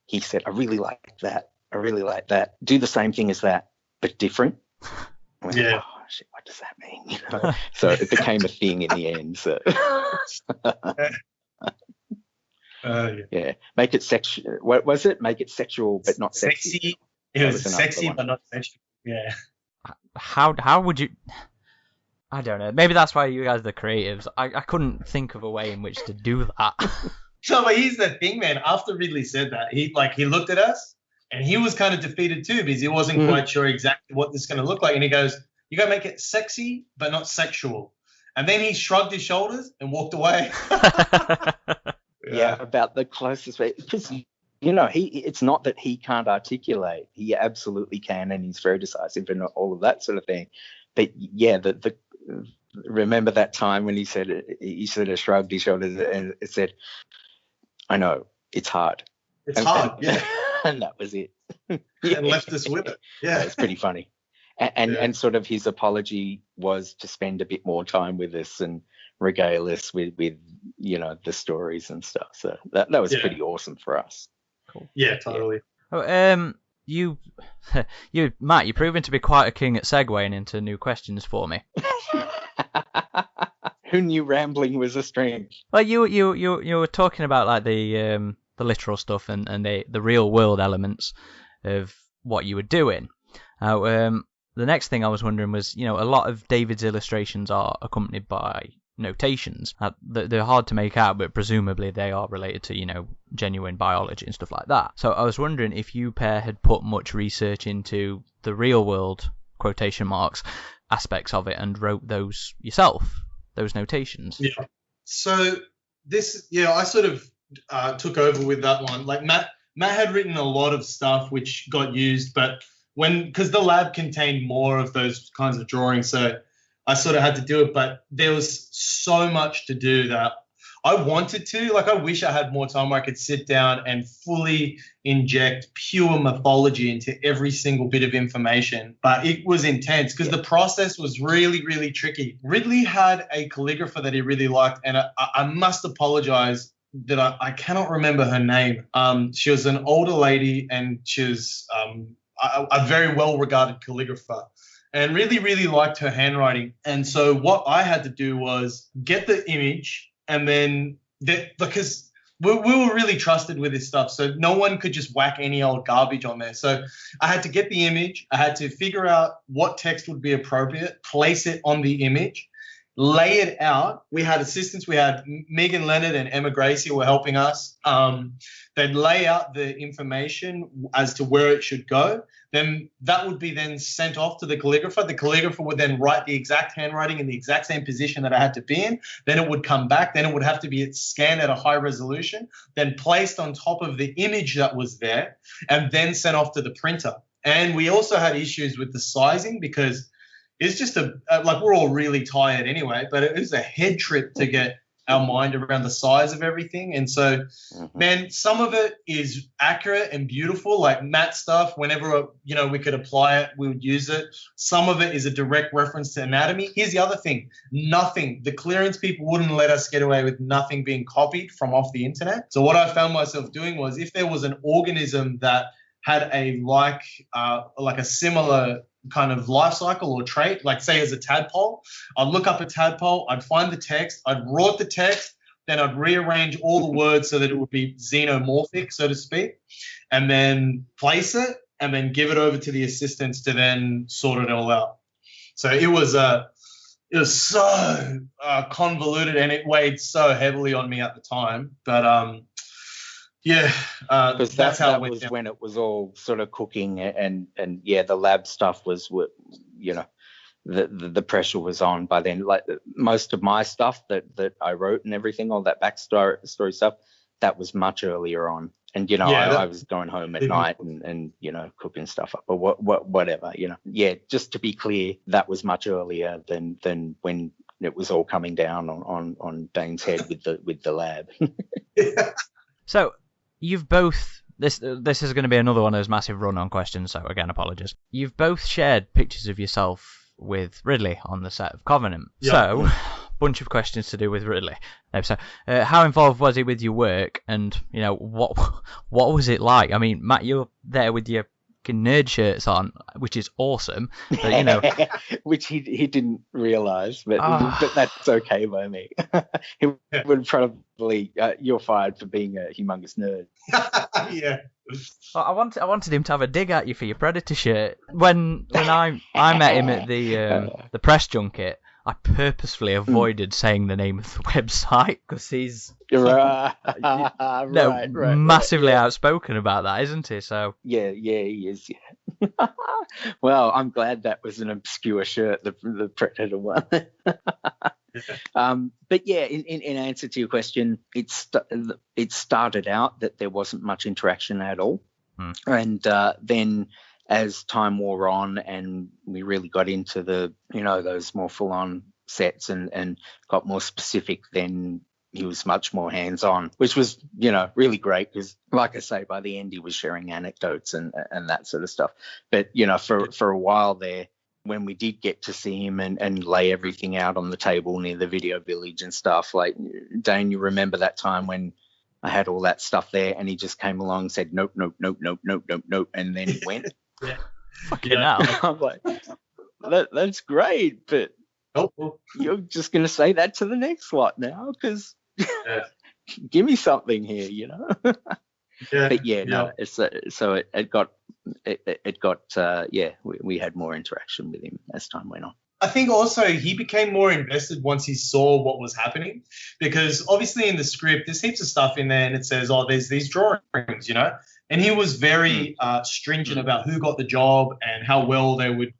[SPEAKER 3] he said, I really like that. Do the same thing as that, but different. I went, oh, shit, what does that mean? So it became a thing in the end. So yeah, make it sexual. What was it? Make it sexual, but not sexy.
[SPEAKER 2] It was sexy, but not sexual. Yeah.
[SPEAKER 1] How would you? I don't know. Maybe that's why you guys are the creatives. I couldn't think of a way in which to do that.
[SPEAKER 2] So, but here's the thing, man. After Ridley said that, he looked at us and he was kind of defeated too because he wasn't quite sure exactly what this is going to look like. And he goes, "You got to make it sexy, but not sexual." And then he shrugged his shoulders and walked away.
[SPEAKER 3] Yeah, about the closest way, because it's not that he can't articulate. He absolutely can, and he's very decisive and all of that sort of thing. But yeah, remember that time when he sort of shrugged his shoulders and said, "I know it's hard.
[SPEAKER 2] It's hard, yeah."
[SPEAKER 3] And that was it.
[SPEAKER 2] And left us with it. Yeah,
[SPEAKER 3] it's pretty funny. And sort of his apology was to spend a bit more time with us and regale us with the stories and stuff. So that was pretty awesome for us.
[SPEAKER 1] Cool.
[SPEAKER 2] Yeah, totally.
[SPEAKER 1] Oh, you Matt, you're proving to be quite a king at segueing into new questions for me.
[SPEAKER 3] Who knew rambling was a strength?
[SPEAKER 1] Well, you were talking about like the literal stuff and the real world elements of what you were doing. The next thing I was wondering was, a lot of David's illustrations are accompanied by notations. They're hard to make out, but presumably they are related to, genuine biology and stuff like that. So I was wondering if you pair had put much research into the real world, quotation marks, aspects of it and wrote those yourself, those notations.
[SPEAKER 2] Yeah. So I sort of took over with that one. Like Matt had written a lot of stuff which got used, but because the lab contained more of those kinds of drawings, so I sort of had to do it, but there was so much to do that I wanted to. Like, I wish I had more time where I could sit down and fully inject pure mythology into every single bit of information. But it was intense because the process was really, really tricky. Ridley had a calligrapher that he really liked, and I must apologize that I cannot remember her name. She was an older lady, and she was a very well-regarded calligrapher, and really, really liked her handwriting. And so what I had to do was get the image, and then because we were really trusted with this stuff, so no one could just whack any old garbage on there. So I had to get the image. I had to figure out what text would be appropriate, place it on the image, lay it out. We had assistants. We had Megan Leonard and Emma Gracie were helping us. They'd lay out the information as to where it should go. Then that would be then sent off to the calligrapher. The calligrapher would then write the exact handwriting in the exact same position that I had to be in. Then it would come back. Then it would have to be scanned at a high resolution, then placed on top of the image that was there, and then sent off to the printer. And we also had issues with the sizing because it's just like, we're all really tired anyway, but it was a head trip to get our mind around the size of everything. And so, man, some of it is accurate and beautiful, like Matt stuff. Whenever, we could apply it, we would use it. Some of it is a direct reference to anatomy. Here's the other thing. Nothing. The clearance people wouldn't let us get away with nothing being copied from off the internet. So what I found myself doing was, if there was an organism that had like a similar kind of life cycle or trait, like say as a tadpole, I'd look up a tadpole, I'd find the text, I'd write the text, then I'd rearrange all the words so that it would be xenomorphic, so to speak, and then place it, and then give it over to the assistants to then sort it all out. So it was so convoluted, and it weighed so heavily on me at the time. But
[SPEAKER 3] because that was down. When it was all sort of cooking, and the lab stuff was, the pressure was on by then. Like most of my stuff that I wrote and everything, all that backstory stuff, that was much earlier on. And I was going home at night and cooking stuff up or whatever. Just to be clear, that was much earlier than when it was all coming down on Dane's head with the lab.
[SPEAKER 1] So. You've both, this is going to be another one of those massive run-on questions, so again, apologies. You've both shared pictures of yourself with Ridley on the set of Covenant. Yep. So, bunch of questions to do with Ridley. So, how involved was he with your work, and, what was it like? I mean, Matt, you're there with your nerd shirts on, which is awesome, but,
[SPEAKER 3] which he didn't realise, but that's okay by me. He would probably you're fired for being a humongous nerd.
[SPEAKER 2] Yeah.
[SPEAKER 1] Well, I wanted him to have a dig at you for your Predator shirt. When I met him at the press junket, I purposefully avoided saying the name of the website because he's massively outspoken about that, isn't he? So
[SPEAKER 3] yeah, he is. Yeah. Well, I'm glad that was an obscure shirt, the Predator one. But yeah, in answer to your question, it started out that there wasn't much interaction at all, and then as time wore on and we really got into the those more full-on sets and got more specific, then he was much more hands-on, which was really great because, like I say, by the end he was sharing anecdotes and that sort of stuff. But for a while there, when we did get to see him and lay everything out on the table near the video village and stuff, like, Dane, you remember that time when I had all that stuff there and he just came along and said nope, and then he went.
[SPEAKER 2] Yeah.
[SPEAKER 1] Fucking hell.
[SPEAKER 3] I'm like, that's great, but you're just going to say that to the next lot now because give me something here, But we had more interaction with him as time went on.
[SPEAKER 2] I think also he became more invested once he saw what was happening, because obviously in the script there's heaps of stuff in there and it says, there's these drawings, and he was very stringent about who got the job and how well they would,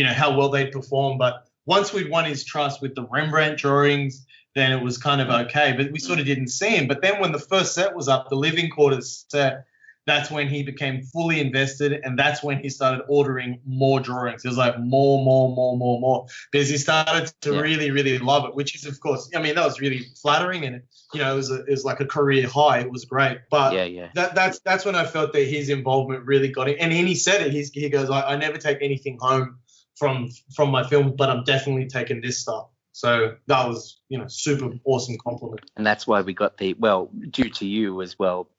[SPEAKER 2] how well they'd perform. But once we'd won his trust with the Rembrandt drawings, then it was kind of okay, but we sort of didn't see him. But then when the first set was up, the living quarters set, that's when he became fully invested, and that's when he started ordering more drawings. It was like more, because he started to really, really love it, which is, of course, I mean, that was really flattering, and it was like a career high. It was great, but that's when I felt that his involvement really got it. And he said it. He goes, I never take anything home from my film, but I'm definitely taking this stuff. So that was, super awesome compliment.
[SPEAKER 3] And that's why we got due to you as well,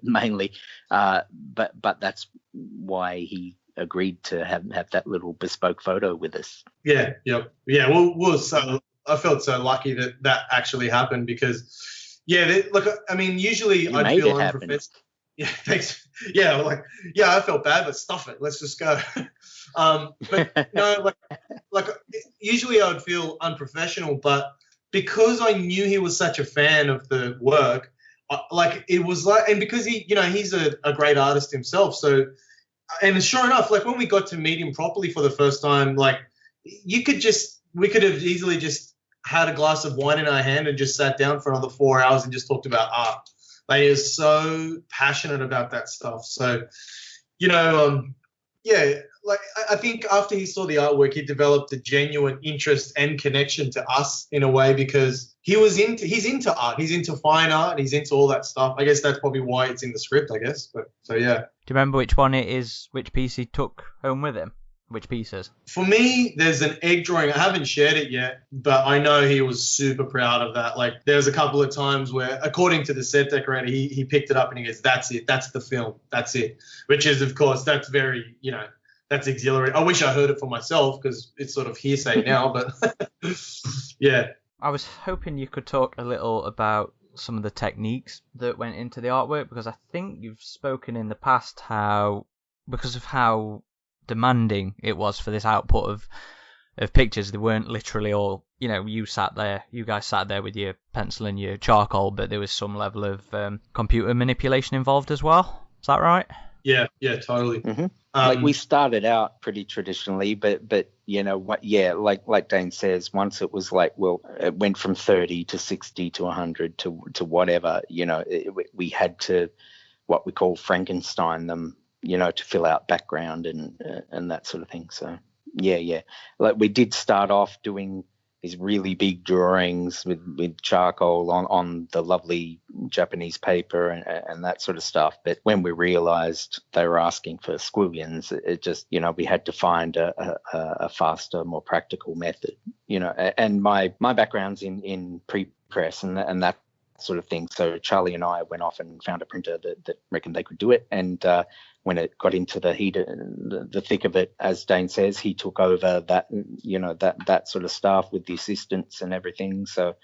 [SPEAKER 3] mainly. But that's why he agreed to have that little bespoke photo with us.
[SPEAKER 2] Yeah. Well, I felt so lucky that actually happened because, usually I feel unprofessional. Yeah, thanks. Yeah, I felt bad, but stuff it. Let's just go. But usually I would feel unprofessional, but because I knew he was such a fan of the work, and because he's a great artist himself. So, and sure enough, when we got to meet him properly for the first time, we could have easily just had a glass of wine in our hand and just sat down for another 4 hours and just talked about art. He is so passionate about that stuff. So, I think after he saw the artwork, he developed a genuine interest and connection to us in a way, because he's into art. He's into fine art. He's into all that stuff. I guess that's probably why it's in the script, I guess. But so, yeah.
[SPEAKER 1] Do you remember which one it is, which piece he took home with him? Which pieces?
[SPEAKER 2] For me, there's an egg drawing. I haven't shared it yet, but I know he was super proud of that. There's a couple of times where, according to the set decorator, he picked it up and he goes, "That's it. That's the film. That's it." Which is, of course, that's very, that's exhilarating. I wish I heard it for myself because it's sort of hearsay now, but yeah.
[SPEAKER 1] I was hoping you could talk a little about some of the techniques that went into the artwork, because I think you've spoken in the past because of how demanding it was for this output of pictures, they weren't literally all, you guys sat there with your pencil and your charcoal, but there was some level of computer manipulation involved as well. Is that right?
[SPEAKER 2] Yeah, totally.
[SPEAKER 3] Mm-hmm. We started out pretty traditionally, but like Dane says, once it was it went from 30 to 60 to 100 to whatever, we had to, what we call Frankenstein them, to fill out background and that sort of thing. So yeah. We did start off doing these really big drawings with charcoal on the lovely Japanese paper and that sort of stuff. But when we realized they were asking for squillions, it just, we had to find a faster, more practical method, and my background's in pre-press and that sort of thing. So Charlie and I went off and found a printer that reckoned they could do it. And when it got into the heat, the thick of it, as Dane says, he took over that, that sort of stuff with the assistants and everything. So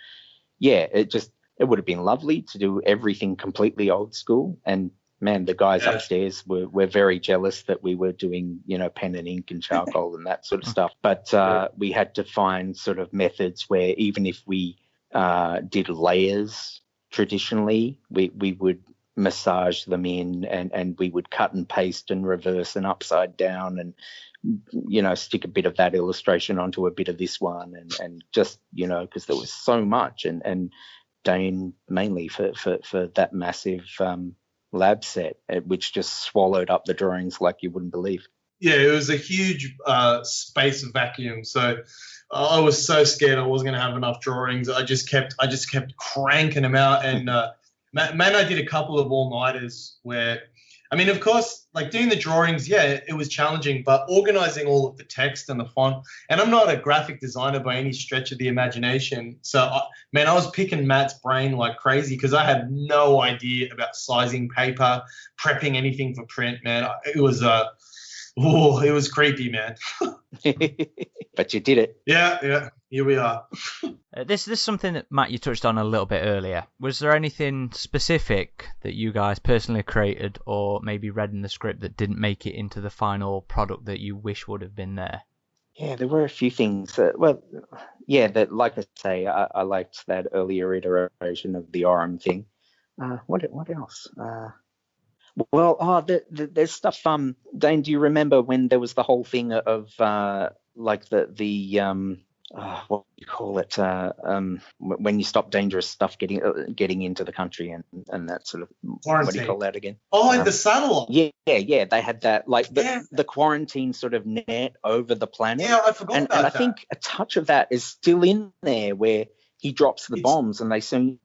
[SPEAKER 3] yeah, it would have been lovely to do everything completely old school. And man, the guys upstairs were very jealous that we were doing, pen and ink and charcoal and that sort of stuff. But we had to find sort of methods where even if we did layers traditionally, we would massage them in and we would cut and paste and reverse and upside down and stick a bit of that illustration onto a bit of this one and just because there was so much and Dane mainly for that massive lab set, which just swallowed up the drawings like you wouldn't believe.
[SPEAKER 2] Yeah, it was a huge space vacuum. So I was so scared I wasn't going to have enough drawings. I just kept cranking them out. And Matt and I did a couple of all-nighters where, of course, doing the drawings, it was challenging, but organizing all of the text and the font. And I'm not a graphic designer by any stretch of the imagination. So, I was picking Matt's brain like crazy because I had no idea about sizing paper, prepping anything for print, man. It was it was creepy, man.
[SPEAKER 3] But you did it.
[SPEAKER 2] Yeah. Here we are.
[SPEAKER 1] This is something that, Matt, you touched on a little bit earlier. Was there anything specific that you guys personally created or maybe read in the script that didn't make it into the final product that you wish would have been there?
[SPEAKER 3] Yeah, there were a few things. That, like I say, I liked that earlier iteration of the Orem thing. What else? There's stuff. Dane, do you remember when there was the whole thing of the what do you call it? When you stop dangerous stuff getting into the country and that sort of
[SPEAKER 2] Quarantine.
[SPEAKER 3] What do you call that again?
[SPEAKER 2] Oh, the satellite.
[SPEAKER 3] Yeah. They had that, like the quarantine sort of net over the planet.
[SPEAKER 2] Yeah, I forgot about that.
[SPEAKER 3] And I think a touch of that is still in there, where he drops the bombs and they seem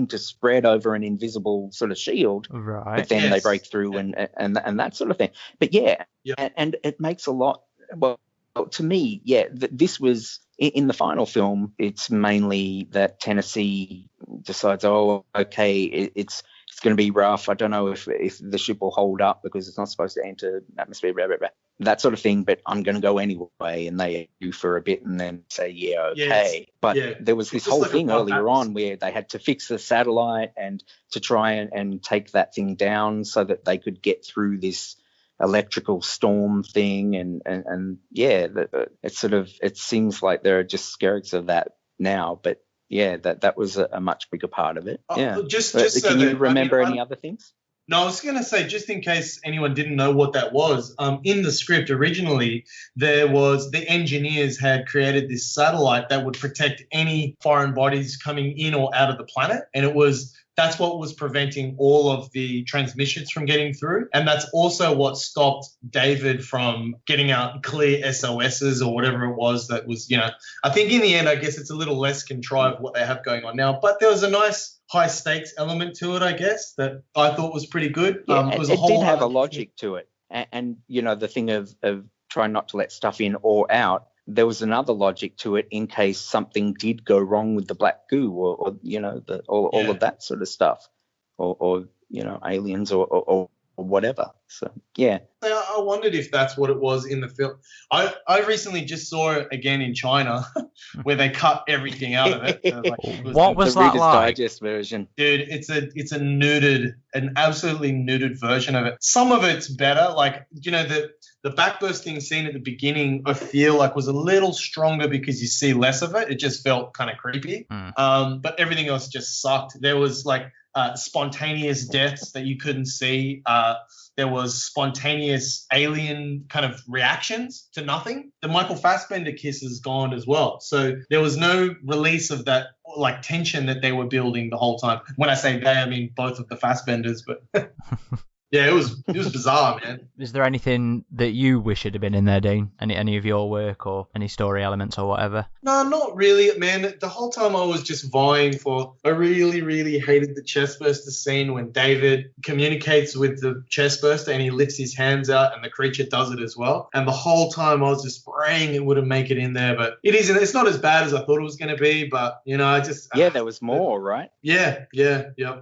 [SPEAKER 3] to spread over an invisible sort of shield.
[SPEAKER 1] Right.
[SPEAKER 3] But then they break through and that sort of thing. But and it makes a lot. Well, to me, this was in the final film. It's mainly that Tennessee decides, oh, okay, it's going to be rough. I don't know if the ship will hold up because it's not supposed to enter atmosphere, blah, blah, blah, that sort of thing. But I'm going to go anyway. And they do for a bit and then say, okay. But there was this whole thing earlier on where they had to fix the satellite and to try and take that thing down so that they could get through this electrical storm thing. It seems like there are just skerricks of that now, but that was a much bigger part of it. Can you remember any other things?
[SPEAKER 2] No, I was going to say, just in case anyone didn't know what that was, in the script originally, the engineers had created this satellite that would protect any foreign bodies coming in or out of the planet, and that's what was preventing all of the transmissions from getting through. And that's also what stopped David from getting out clear SOSs or whatever it was that was, I think in the end, I guess it's a little less contrived what they have going on now. But there was a nice high stakes element to it, I guess, that I thought was pretty good.
[SPEAKER 3] It did have a logic to it. And the thing of trying not to let stuff in or out, there was another logic to it in case something did go wrong with the black goo or all of that sort of stuff or aliens or whatever. So, yeah.
[SPEAKER 2] I wondered if that's what it was in the film. I recently just saw it again in China where they cut everything out of it.
[SPEAKER 1] What was that
[SPEAKER 3] Reader's
[SPEAKER 1] like?
[SPEAKER 3] Digest version.
[SPEAKER 2] Dude, it's an absolutely nuded version of it. Some of it's better. Like, the backbursting scene at the beginning, I feel like was a little stronger because you see less of it. It just felt kind of creepy. But everything else just sucked. There was like spontaneous deaths that you couldn't see. There was spontaneous alien kind of reactions to nothing. The Michael Fassbender kiss is gone as well. So there was no release of that like tension that they were building the whole time. When I say they, I mean both of the Fassbenders, but yeah, it was bizarre, man.
[SPEAKER 1] Is there anything that you wish had been in there, Dane? Any of your work or any story elements or whatever?
[SPEAKER 2] No, not really, man. The whole time I was just vying for. I really, really hated the chestburster scene when David communicates with the chestburster and he lifts his hands out and the creature does it as well. And the whole time I was just praying it wouldn't make it in there, but it isn't. It's not as bad as I thought it was going to be, but I just
[SPEAKER 3] there was more, right?
[SPEAKER 2] Yeah.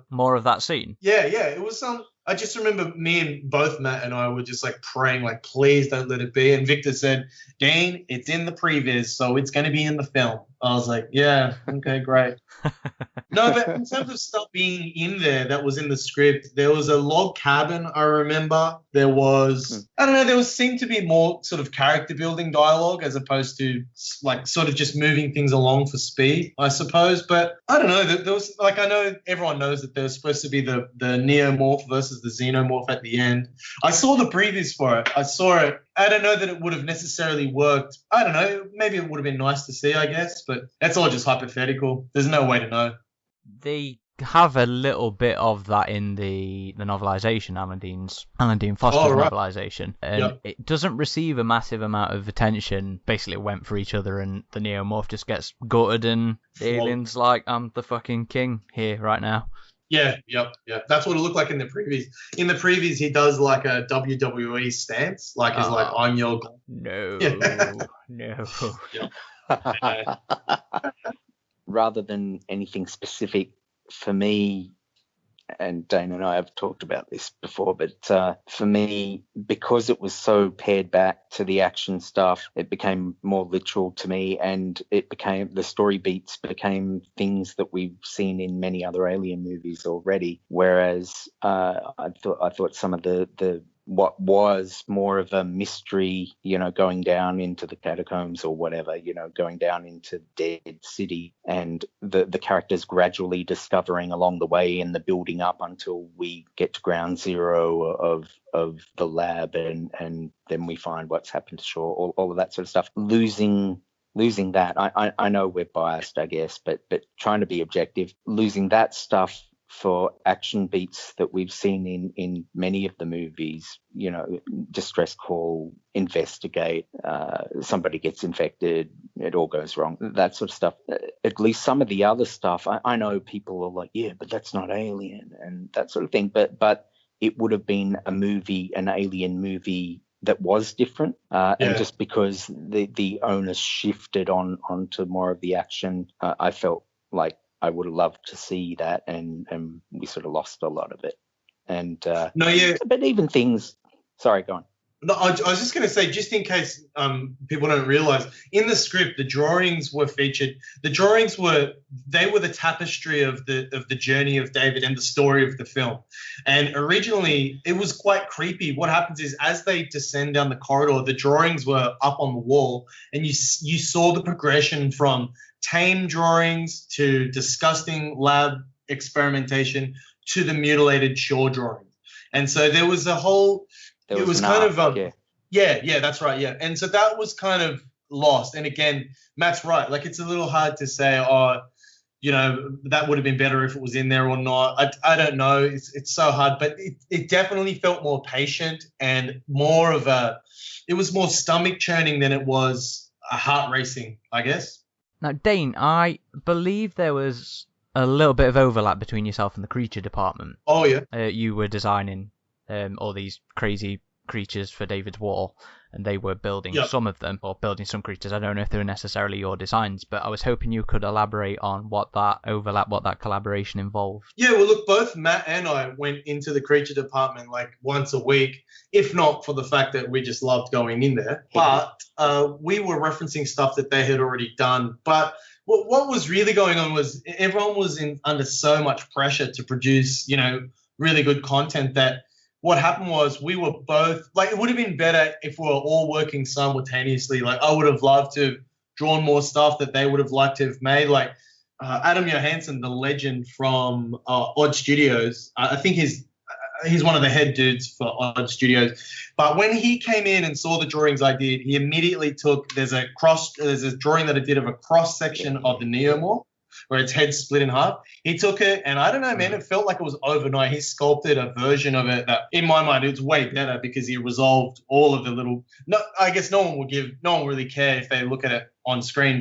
[SPEAKER 1] More of that scene.
[SPEAKER 2] Yeah. It was some. I just remember me and both Matt and I were just like praying, like, please don't let it be. And Victor said, Dane, it's in the previs, so it's going to be in the film. I was like, yeah, okay, great. No, but in terms of stuff being in there that was in the script, there was a log cabin, I remember. There was, I don't know, there seemed to be more sort of character building dialogue as opposed to like sort of just moving things along for speed, I suppose. But I don't know, there was, like, I know everyone knows that there was supposed to be the neomorph versus the xenomorph at the end. I saw the previews for it. I saw it. I don't know that it would have necessarily worked. I don't know. Maybe it would have been nice to see, I guess, but that's all just hypothetical. There's no way to know.
[SPEAKER 1] They have a little bit of that in the novelisation, Alan Dean Foster's novelisation. It doesn't receive a massive amount of attention. Basically, it went for each other, and the neomorph just gets gutted, and the alien's like, I'm the fucking king here right now.
[SPEAKER 2] Yeah. That's what it looked like in the previews. In the previews, he does like a WWE stance, like he's like, I'm your god.
[SPEAKER 1] No.
[SPEAKER 3] Rather than anything specific for me, and Dane and I have talked about this before, but for me, because it was so pared back to the action stuff, it became more literal to me, and the story beats became things that we've seen in many other Alien movies already. Whereas I thought some of the what was more of a mystery, going down into the catacombs or whatever, going down into Dead City, and the characters gradually discovering along the way and the building up until we get to ground zero of the lab, and then we find what's happened to Shaw, all of that sort of stuff. Losing losing that, I know we're biased, I guess, but trying to be objective, losing that stuff for action beats that we've seen in many of the movies, you know, distress call, investigate, somebody gets infected, it all goes wrong, that sort of stuff. At least some of the other stuff, I know people are like, yeah, but that's not Alien and that sort of thing, but it would have been a movie, an Alien movie that was different, and just because the onus shifted onto more of the action, I felt like I would have loved to see that, and we sort of lost a lot of it. And but even things. Sorry, go on.
[SPEAKER 2] No, I was just going to say, just in case people don't realize, in the script, the drawings were featured. The drawings were the tapestry of the journey of David and the story of the film. And originally, it was quite creepy. What happens is, as they descend down the corridor, the drawings were up on the wall, and you saw the progression from tame drawings to disgusting lab experimentation to the mutilated shore drawings. And so there was a whole... It was kind of yeah, that's right, yeah. And so that was kind of lost. And again, Matt's right. Like, it's a little hard to say, oh, you know, that would have been better if it was in there or not. I don't know. It's so hard, but it definitely felt more patient and more of it was more stomach churning than it was a heart racing, I guess.
[SPEAKER 1] Now, Dane, I believe there was a little bit of overlap between yourself and the creature department.
[SPEAKER 2] Oh yeah.
[SPEAKER 1] You were designing all these crazy creatures for David's Wall, and they were building some of them, or building some creatures. I don't know if they were necessarily your designs, but I was hoping you could elaborate on what that overlap, what that collaboration involved.
[SPEAKER 2] Yeah, well, look, both Matt and I went into the creature department like once a week, if not for the fact that we just loved going in there. But we were referencing stuff that they had already done. But what was really going on was everyone was under so much pressure to produce, you know, really good content that what happened was we were both, like, it would have been better if we were all working simultaneously. Like, I would have loved to have drawn more stuff that they would have liked to have made. Like, Adam Johansson, the legend from Odd Studios, I think he's one of the head dudes for Odd Studios. But when he came in and saw the drawings I did, he immediately took, there's a drawing that I did of a cross section of the Neomorph, where its head split in half. He took it, and I don't know, man, it felt like it was overnight. He sculpted a version of it that, in my mind, it's way better because he resolved all of the little. No, I guess no one will really care if they look at it on screen,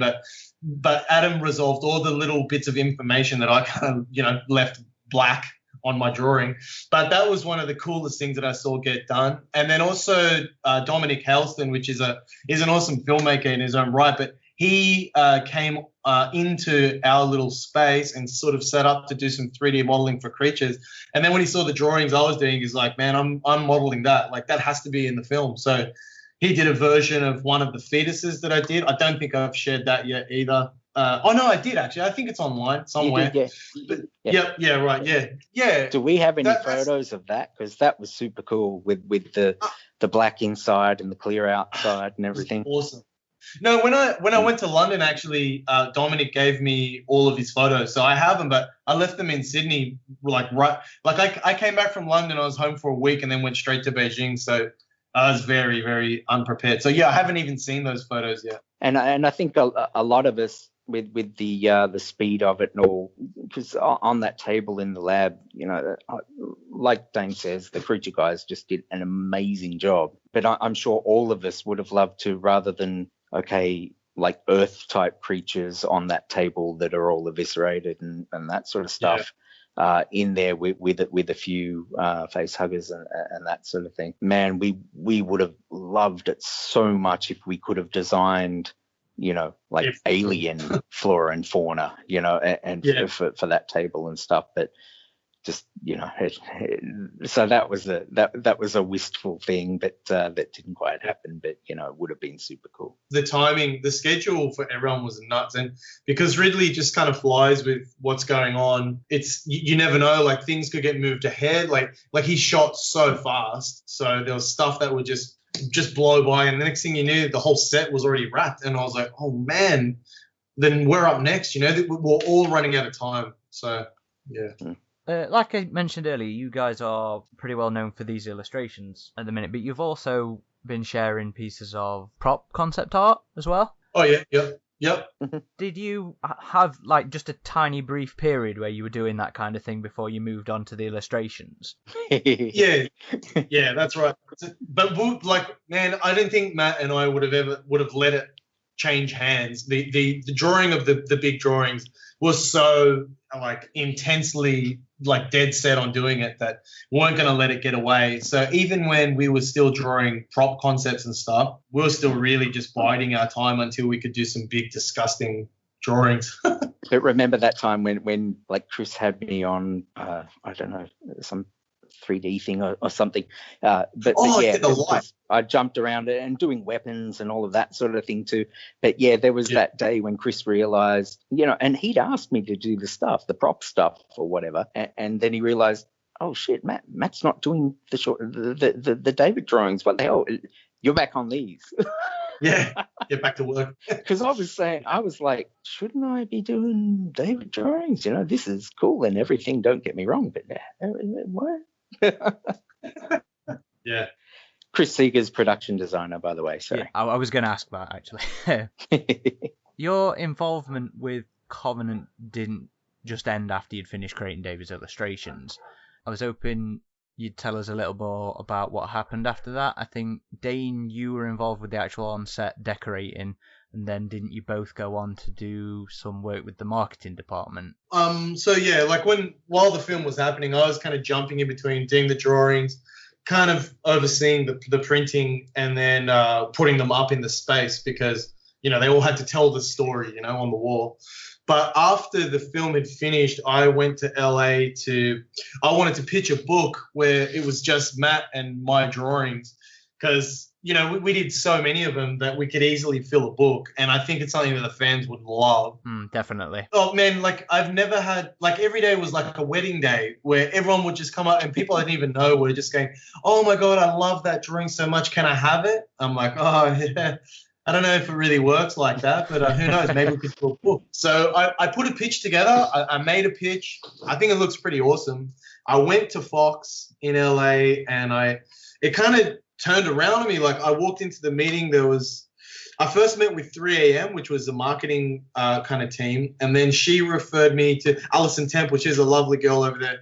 [SPEAKER 2] but Adam resolved all the little bits of information that I kind of, you know, left black on my drawing. But that was one of the coolest things that I saw get done. And then also Dominic Halston, which is an awesome filmmaker in his own right, but he came into our little space and sort of set up to do some 3D modeling for creatures. And then when he saw the drawings I was doing, he's like, man, I'm modeling that. Like, that has to be in the film. So he did a version of one of the fetuses that I did. I don't think I've shared that yet either. Oh, no, I did, actually. I think it's online somewhere.
[SPEAKER 3] You did, yeah.
[SPEAKER 2] Yeah, right, yeah. Yeah.
[SPEAKER 3] Do we have any photos of that? Because that was super cool with the black inside and the clear outside and everything.
[SPEAKER 2] Awesome. No, when I went to London, actually, Dominic gave me all of his photos, so I have them, but I left them in Sydney. I came back from London, I was home for a week, and then went straight to Beijing. So I was very, very unprepared. So yeah, I haven't even seen those photos yet.
[SPEAKER 3] And I think a lot of us with the speed of it and all, because on that table in the lab, you know, like Dane says, the creature guys just did an amazing job. But I'm sure all of us would have loved to, rather than like Earth type creatures on that table that are all eviscerated and that sort of stuff, in there with a few face huggers and that sort of thing. Man, we would have loved it so much if we could have designed, you know, like alien flora and fauna, you know, and for that table and stuff. But just, you know, so that was a wistful thing, but that didn't quite happen. But, you know, it would have been super cool.
[SPEAKER 2] The timing, the schedule for everyone was nuts, and because Ridley just kind of flies with what's going on, it's you never know. Like, things could get moved ahead. Like he shot so fast, so there was stuff that would just blow by, and the next thing you knew, the whole set was already wrapped, and I was like, oh man, then we're up next. You know, we're all running out of time. So yeah.
[SPEAKER 1] Like I mentioned earlier, you guys are pretty well known for these illustrations at the minute, but you've also been sharing pieces of prop concept art as well.
[SPEAKER 2] Oh, yeah. Yep.
[SPEAKER 1] Did you have like just a tiny brief period where you were doing that kind of thing before you moved on to the illustrations?
[SPEAKER 2] Yeah, that's right. But like, man, I didn't think Matt and I would have let it change hands. The drawing of the big drawings was so like intensely like dead set on doing it that we weren't going to let it get away. So even when we were still drawing prop concepts and stuff, we were still really just biding our time until we could do some big disgusting drawings.
[SPEAKER 3] But remember that time when like Chris had me on I don't know, some 3D thing or something. But yeah,
[SPEAKER 2] the light.
[SPEAKER 3] I jumped around and doing weapons and all of that sort of thing too. But yeah, there was that day when Chris realized, and he'd asked me to do the stuff, the prop stuff or whatever, and then he realized, oh shit, Matt's not doing the David drawings. What the hell? You're back on these.
[SPEAKER 2] Yeah, get back to work.
[SPEAKER 3] Because I was like, shouldn't I be doing David drawings? This is cool and everything. Don't get me wrong, but what?
[SPEAKER 2] Yeah.
[SPEAKER 3] Chris Seeger's production designer, by the way. Sorry.
[SPEAKER 1] Yeah, I was going to ask that actually. Your involvement with Covenant didn't just end after you'd finished creating David's illustrations. I was hoping you'd tell us a little more about what happened after that. I think, Dane, you were involved with the actual on-set decorating, and then didn't you both go on to do some work with the marketing department?
[SPEAKER 2] So yeah, like while the film was happening, I was kind of jumping in between doing the drawings, kind of overseeing the printing, and then putting them up in the space because, they all had to tell the story, on the wall. But after the film had finished, I went to LA I wanted to pitch a book where it was just Matt and my drawings because, we did so many of them that we could easily fill a book. And I think it's something that the fans would love.
[SPEAKER 1] Definitely.
[SPEAKER 2] Oh, man, like I've never had, like every day was like a wedding day where everyone would just come up and people I didn't even know were just going, oh my God, I love that drawing so much. Can I have it? I'm like, oh yeah. I don't know if it really works like that, but who knows? Maybe we could do a book. So I put a pitch together. I made a pitch. I think it looks pretty awesome. I went to Fox in LA, and it kind of turned around on me. Like I walked into the meeting. I first met with 3 a.m., which was the marketing kind of team, and then she referred me to Alison Temp, which is a lovely girl over there.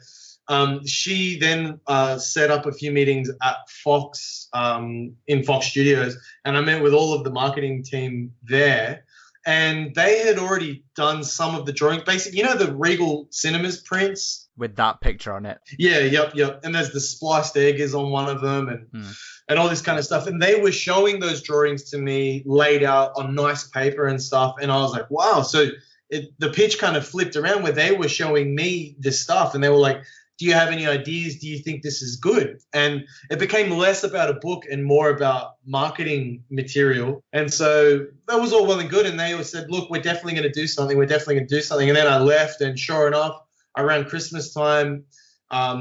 [SPEAKER 2] She then set up a few meetings at Fox, in Fox Studios, and I met with all of the marketing team there. And they had already done some of the drawings. Basically, the Regal Cinemas prints.
[SPEAKER 1] With that picture on it.
[SPEAKER 2] Yeah, yep. And there's the spliced egg is on one of them and all this kind of stuff. And they were showing those drawings to me laid out on nice paper and stuff. And I was like, wow. So the pitch kind of flipped around where they were showing me this stuff. And they were like, do you have any ideas? Do you think this is good? And it became less about a book and more about marketing material. And so that was all well and good. And they all said, look, we're definitely going to do something. We're definitely going to do something. And then I left, and sure enough, around Christmas time,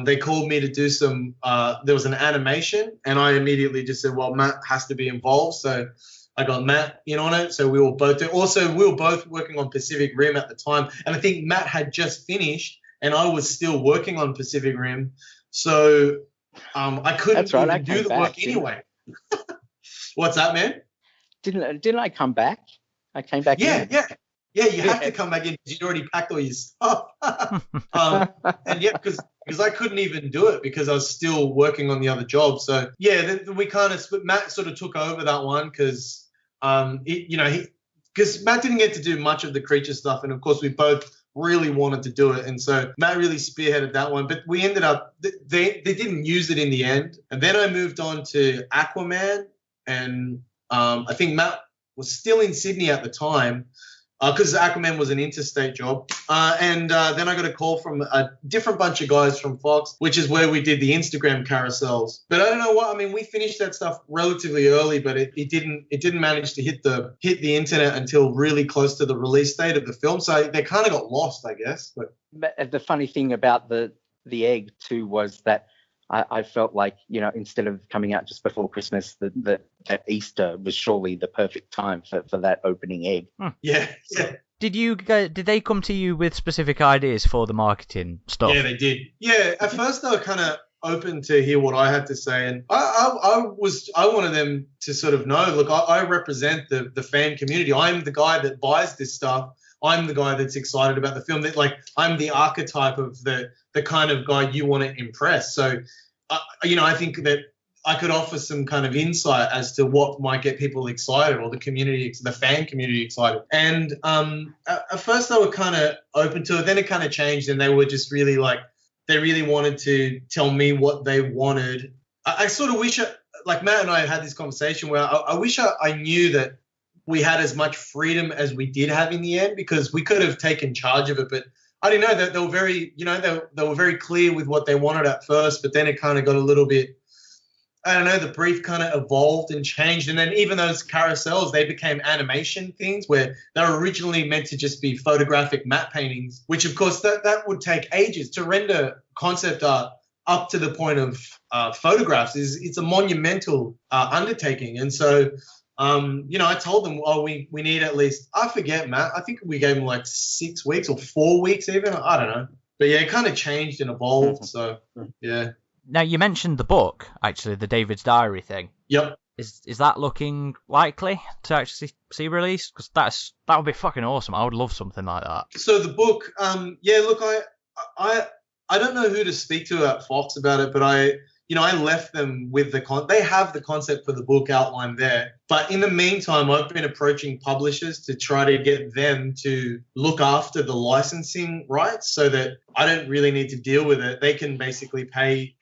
[SPEAKER 2] they called me to do some, there was an animation, and I immediately just said, well, Matt has to be involved. So I got Matt in on it. So we were both do. Also, we were both working on Pacific Rim at the time. And I think Matt had just finished, and I was still working on Pacific Rim. So I couldn't do the work anyway. What's that, man?
[SPEAKER 3] Didn't I come back? I came back in.
[SPEAKER 2] Yeah, you have to come back in because you'd already packed all your stuff. And yeah, because I couldn't even do it because I was still working on the other job. So yeah, then we kind of split. Matt sort of took over that one because because Matt didn't get to do much of the creature stuff, and of course we both really wanted to do it, and so Matt really spearheaded that one. But we ended up they didn't use it in the end, and then I moved on to Aquaman, and I think Matt was still in Sydney at the time. Because Aquaman was an interstate job. And then I got a call from a different bunch of guys from Fox, which is where we did the Instagram carousels. But I don't know what, I mean, we finished that stuff relatively early, but it didn't manage to hit the internet until really close to the release date of the film. So they kind of got lost, I guess.
[SPEAKER 3] But the funny thing about the egg too was that I felt like, instead of coming out just before Christmas, that Easter was surely the perfect time for that opening egg.
[SPEAKER 2] Yeah.
[SPEAKER 1] Did they come to you with specific ideas for the marketing stuff?
[SPEAKER 2] Yeah, they did. Yeah, at first they were kind of, open to hear what I had to say, and I wanted them to sort of know, look, I represent the fan community. I'm the guy that buys this stuff. I'm the guy that's excited about the film. That, like, I'm the archetype of the kind of guy you want to impress. So, I think that I could offer some kind of insight as to what might get people excited, or the fan community excited. And at first they were kind of open to it. Then it kind of changed, and they were just really like, they really wanted to tell me what they wanted. I sort of wish, like Matt and I had this conversation where I wish I knew that we had as much freedom as we did have in the end, because we could have taken charge of it. But I didn't know that they were very, they were very clear with what they wanted at first, but then it kind of got a little bit, I don't know, the brief kind of evolved and changed. And then even those carousels, they became animation things where they were originally meant to just be photographic matte paintings, which of course that would take ages to render concept art up to the point of photographs. It's a monumental undertaking. And so, I told them, we need at least, I forget, Matt, I think we gave them like 6 weeks or 4 weeks even. I don't know. But yeah, it kind of changed and evolved. So yeah.
[SPEAKER 1] Now, you mentioned the book, actually, the David's Diary thing.
[SPEAKER 2] Yep.
[SPEAKER 1] Is that looking likely to actually see release? Because that would be fucking awesome. I would love something like that.
[SPEAKER 2] So the book, look, I don't know who to speak to at Fox about it, but I left them with they have the concept for the book outlined there. But in the meantime, I've been approaching publishers to try to get them to look after the licensing rights so that I don't really need to deal with it. They can basically pay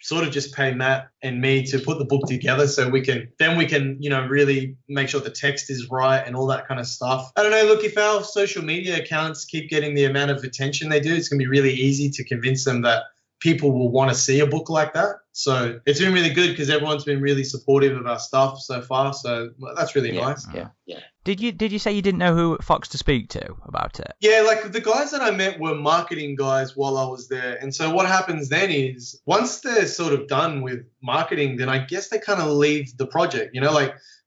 [SPEAKER 2] Matt and me to put the book together, so we can really make sure the text is right and all that kind of stuff. I don't know, look, if our social media accounts keep getting the amount of attention they do, it's going to be really easy to convince them that people will want to see a book like that. So it's been really good because everyone's been really supportive of our stuff so far. So that's really nice.
[SPEAKER 3] Yeah.
[SPEAKER 1] Did you say you didn't know who Fox to speak to about it?
[SPEAKER 2] Yeah, like the guys that I met were marketing guys while I was there. And so what happens then is once they're sort of done with marketing, then I guess they kind of leave the project,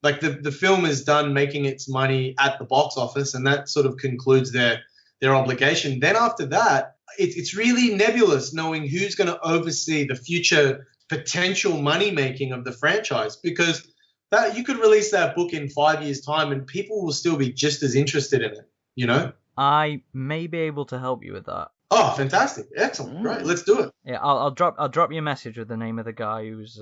[SPEAKER 2] like the film is done making its money at the box office, and that sort of concludes their obligation. Then after that, it's really nebulous knowing who's going to oversee the future potential money making of the franchise, because that you could release that book in 5 years' time and people will still be just as interested in it,
[SPEAKER 1] I may be able to help you with that.
[SPEAKER 2] Oh, fantastic. Excellent. Great. Let's do it.
[SPEAKER 1] Yeah, I'll drop you a message with the name of the guy who's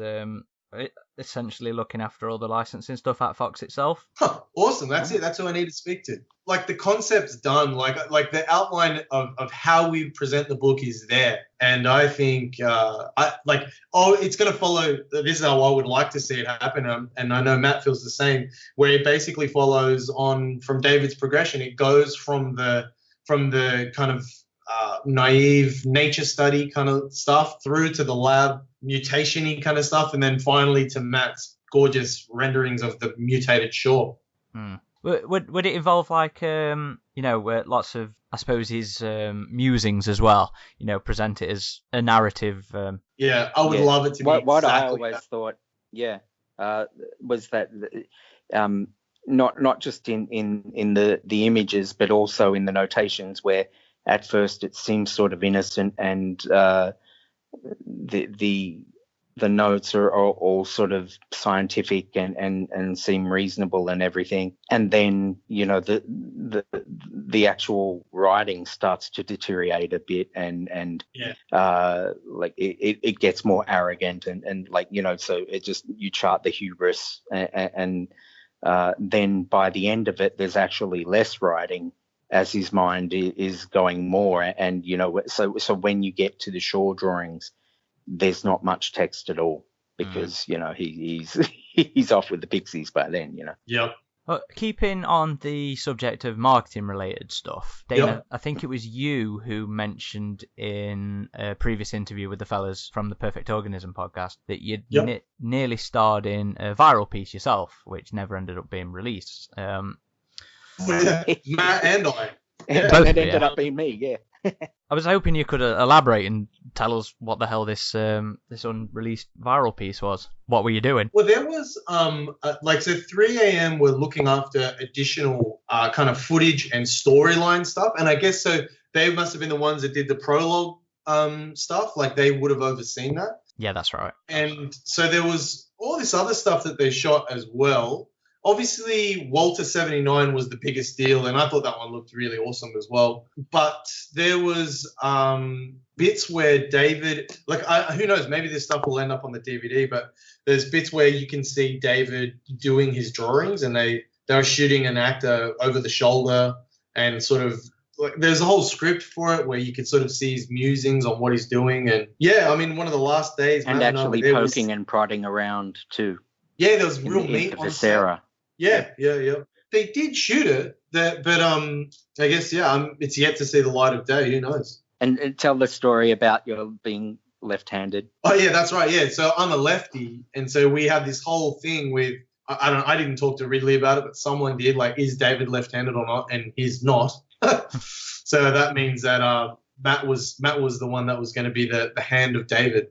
[SPEAKER 1] essentially looking after all the licensing stuff at Fox itself.
[SPEAKER 2] Awesome. That's it. That's who I need to speak to. Like the concept's done. Like the outline of how we present the book is there, and I think it's going to follow. This is how I would like to see it happen, and I know Matt feels the same. Where it basically follows on from David's progression. It goes from the kind of naive nature study kind of stuff through to the lab mutation-y kind of stuff, and then finally to Matt's gorgeous renderings of the mutated shore.
[SPEAKER 1] Would it involve like lots of, I suppose, his musings as well? Present it as a narrative.
[SPEAKER 2] Yeah, I would love it to be.
[SPEAKER 3] What
[SPEAKER 2] exactly
[SPEAKER 3] I always thought, was that not just in the images, but also in the notations, where at first it seems sort of innocent and the notes are all sort of scientific and seem reasonable and everything, and then the actual writing starts to deteriorate a bit and like it gets more arrogant and so it just, you chart the hubris and then by the end of it there's actually less writing as his mind is going more, and so when you get to the shore drawings, there's not much text at all because he's off with the pixies by then.
[SPEAKER 2] Yep.
[SPEAKER 1] Keeping on the subject of marketing related stuff, Dana, I think it was you who mentioned in a previous interview with the fellas from the Perfect Organism podcast that you'd nearly starred in a viral piece yourself, which never ended up being released.
[SPEAKER 2] Matt and I.
[SPEAKER 3] Both it ended up being me, yeah.
[SPEAKER 1] I was hoping you could elaborate and tell us what the hell this unreleased viral piece was. What were you doing?
[SPEAKER 2] Well, there was so 3 a.m. were looking after additional kind of footage and storyline stuff, and I guess so they must have been the ones that did the prologue stuff. Like they would have overseen that.
[SPEAKER 1] Yeah, that's right.
[SPEAKER 2] And so there was all this other stuff that they shot as well. Obviously, Walter 79 was the biggest deal, and I thought that one looked really awesome as well. But there was bits where David, like, who knows, maybe this stuff will end up on the DVD, but there's bits where you can see David doing his drawings, and they were shooting an actor over the shoulder, and sort of, like, there's a whole script for it where you could sort of see his musings on what he's doing. And yeah, I mean, one of the last days,
[SPEAKER 3] and actually poking and prodding around too.
[SPEAKER 2] Yeah, there was real meat on
[SPEAKER 3] Sarah.
[SPEAKER 2] Yeah. They did shoot it, but I guess, it's yet to see the light of day. Who knows?
[SPEAKER 3] And tell the story about your being left-handed.
[SPEAKER 2] Oh yeah, that's right. Yeah, so I'm a lefty, and so we have this whole thing with, I didn't talk to Ridley about it, but someone did. Like, is David left-handed or not? And he's not. So that means that Matt was the one that was going to be the hand of David.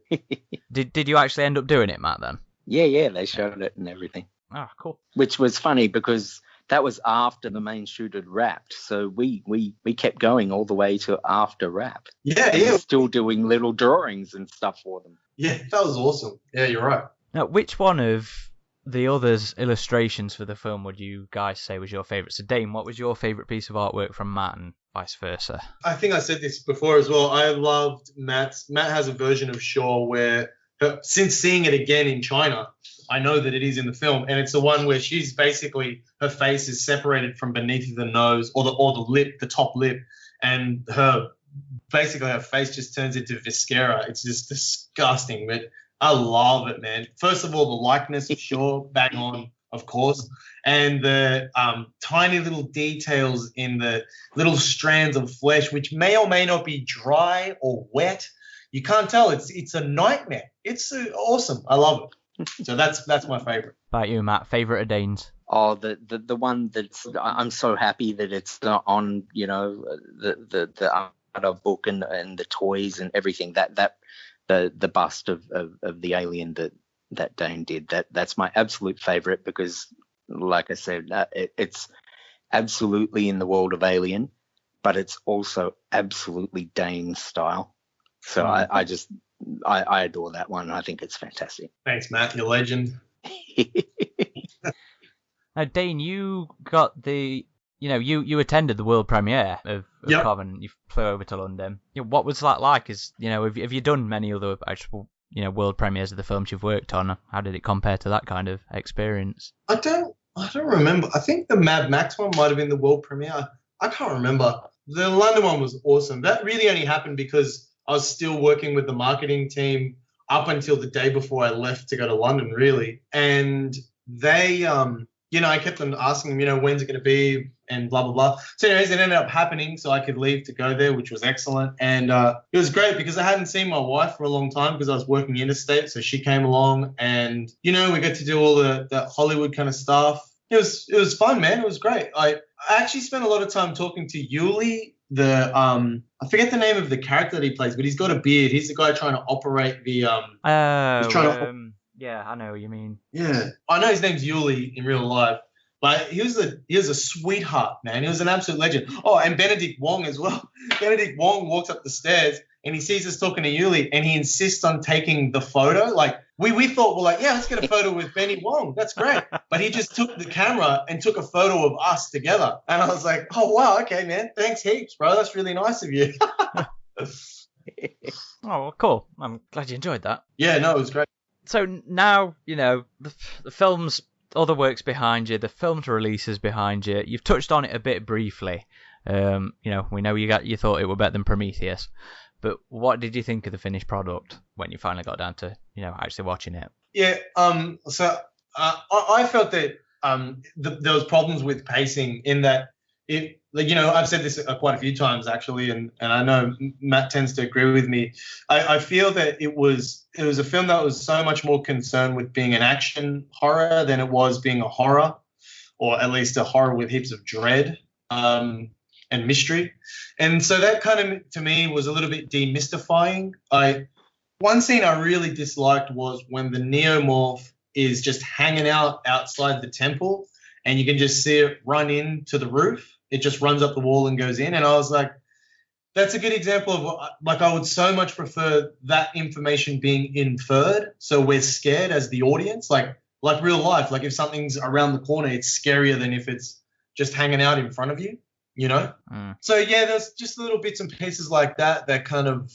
[SPEAKER 1] Did you actually end up doing it, Matt? Then?
[SPEAKER 3] Yeah, they showed it and everything.
[SPEAKER 1] Oh, cool.
[SPEAKER 3] Which was funny because that was after the main shoot had wrapped. So we kept going all the way to after wrap.
[SPEAKER 2] Yeah.
[SPEAKER 3] Still doing little drawings and stuff for them.
[SPEAKER 2] Yeah, that was awesome. Yeah, you're right.
[SPEAKER 1] Now, which one of the others' illustrations for the film would you guys say was your favourite? So, Dane, what was your favourite piece of artwork from Matt, and vice versa?
[SPEAKER 2] I think I said this before as well. I loved Matt's. Matt has a version of Shaw where, since seeing it again in China, I know that it is in the film, and it's the one where she's basically, her face is separated from beneath the nose or the lip, the top lip, and her face just turns into viscera. It's just disgusting, but I love it, man. First of all, the likeness of Shaw, bang on, of course, and the tiny little details in the little strands of flesh, which may or may not be dry or wet. You can't tell. It's a nightmare. It's awesome. I love it. So that's my favorite.
[SPEAKER 1] About you, Matt, favorite of Dane's?
[SPEAKER 3] Oh, the one that's, I'm so happy that it's not on, the art book and the toys and everything. That the bust of the alien that Dane did. That's my absolute favorite because, like I said, it's absolutely in the world of Alien, but it's also absolutely Dane's style. So I adore that one. I think it's fantastic.
[SPEAKER 2] Thanks, Matt. You're a legend.
[SPEAKER 1] Now, Dane, you got you attended the world premiere of Coven. You flew over to London. What was that like? Have you done many other actual world premieres of the films you've worked on? How did it compare to that kind of experience?
[SPEAKER 2] I don't remember. I think the Mad Max one might have been the world premiere. I can't remember. The London one was awesome. That really only happened because I was still working with the marketing team up until the day before I left to go to London, really. And they, I kept on asking them, when's it going to be and blah, blah, blah. So anyways, it ended up happening so I could leave to go there, which was excellent. And it was great because I hadn't seen my wife for a long time because I was working interstate. So she came along and, we got to do all the Hollywood kind of stuff. It was fun, man. It was great. I actually spent a lot of time talking to Yuli, I forget the name of the character that he plays, but he's got a beard. He's the guy trying to operate the
[SPEAKER 1] yeah, I know what you mean.
[SPEAKER 2] Yeah, I know his name's Yuli in real life, but he was a sweetheart, man. He was an absolute legend. Oh, and Benedict Wong as well. Benedict Wong walks up the stairs and he sees us talking to Yuli, and he insists on taking the photo. Like we thought, we're like, yeah, let's get a photo with Benny Wong. That's great. But he just took the camera and took a photo of us together. And I was like, oh wow, okay, man, thanks heaps, bro. That's really nice of you.
[SPEAKER 1] Oh, cool. I'm glad you enjoyed that.
[SPEAKER 2] Yeah, no, it was great.
[SPEAKER 1] So now, the film's other works behind you, the film's releases behind you. You've touched on it a bit briefly. We know you thought it were better than Prometheus. But what did you think of the finished product when you finally got down to, actually watching it? Yeah,
[SPEAKER 2] so I felt that there was problems with pacing in that I've said this quite a few times actually, and I know Matt tends to agree with me. I feel that it was a film that was so much more concerned with being an action horror than it was being a horror, or at least a horror with heaps of dread. And mystery. And so that kind of, to me, was a little bit demystifying. One scene I really disliked was when the Neomorph is just hanging out outside the temple and you can just see it run into the roof. It just runs up the wall and goes in. And I was like, That's a good example of, like, I would so much prefer that information being inferred, so we're scared as the audience, like real life. Like if something's around the corner, it's scarier than if it's just hanging out in front of you, you know? So yeah, there's just little bits and pieces like that that kind of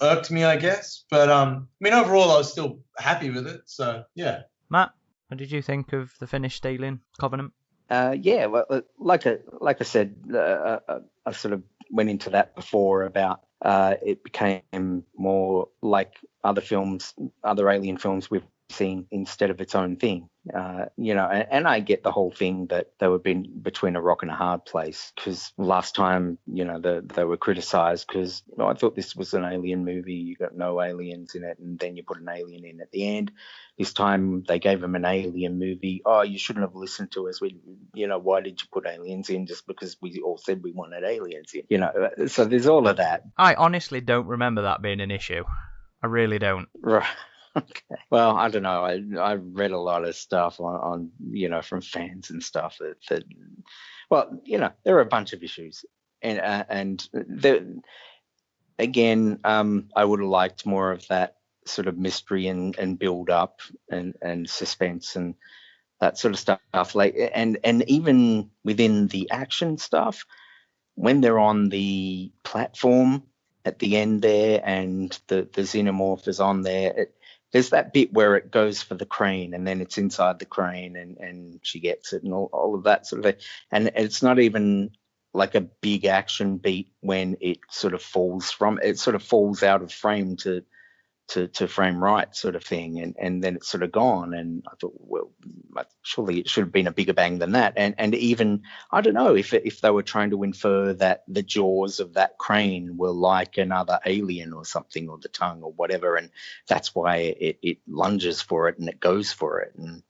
[SPEAKER 2] irked me, I guess. But I mean, overall, I was still happy with it. So yeah.
[SPEAKER 1] Matt, what did you think of the finished Alien Covenant?
[SPEAKER 3] Yeah, well, like I said, I sort of went into that before about it became more like other alien films we've seen instead of its own thing. And I get the whole thing that they were between a rock and a hard place, because last time, they were criticized because I thought this was an alien movie, you got no aliens in it, and then you put an alien in at the end. This time they gave him an alien movie. Oh, you shouldn't have listened to us. Why did you put aliens in? Just because we all said we wanted aliens in. So there's all of that.
[SPEAKER 1] I honestly don't remember that being an issue. I really don't.
[SPEAKER 3] Right. Okay. Well, I don't know. I read a lot of stuff on from fans and stuff that there are a bunch of issues, and again, I would have liked more of that sort of mystery and build up and suspense and that sort of stuff. Like and even within the action stuff, when they're on the platform at the end there, and the xenomorph is on there. There's that bit where it goes for the crane, and then it's inside the crane, and she gets it, and all of that sort of thing. And it's not even like a big action beat when it sort of falls out of frame to frame right sort of thing, and then it's sort of gone. And I thought, well, surely it should have been a bigger bang than that. And even, I don't know if they were trying to infer that the jaws of that crane were like another alien or something, or the tongue or whatever, and that's why it lunges for it and it goes for it, and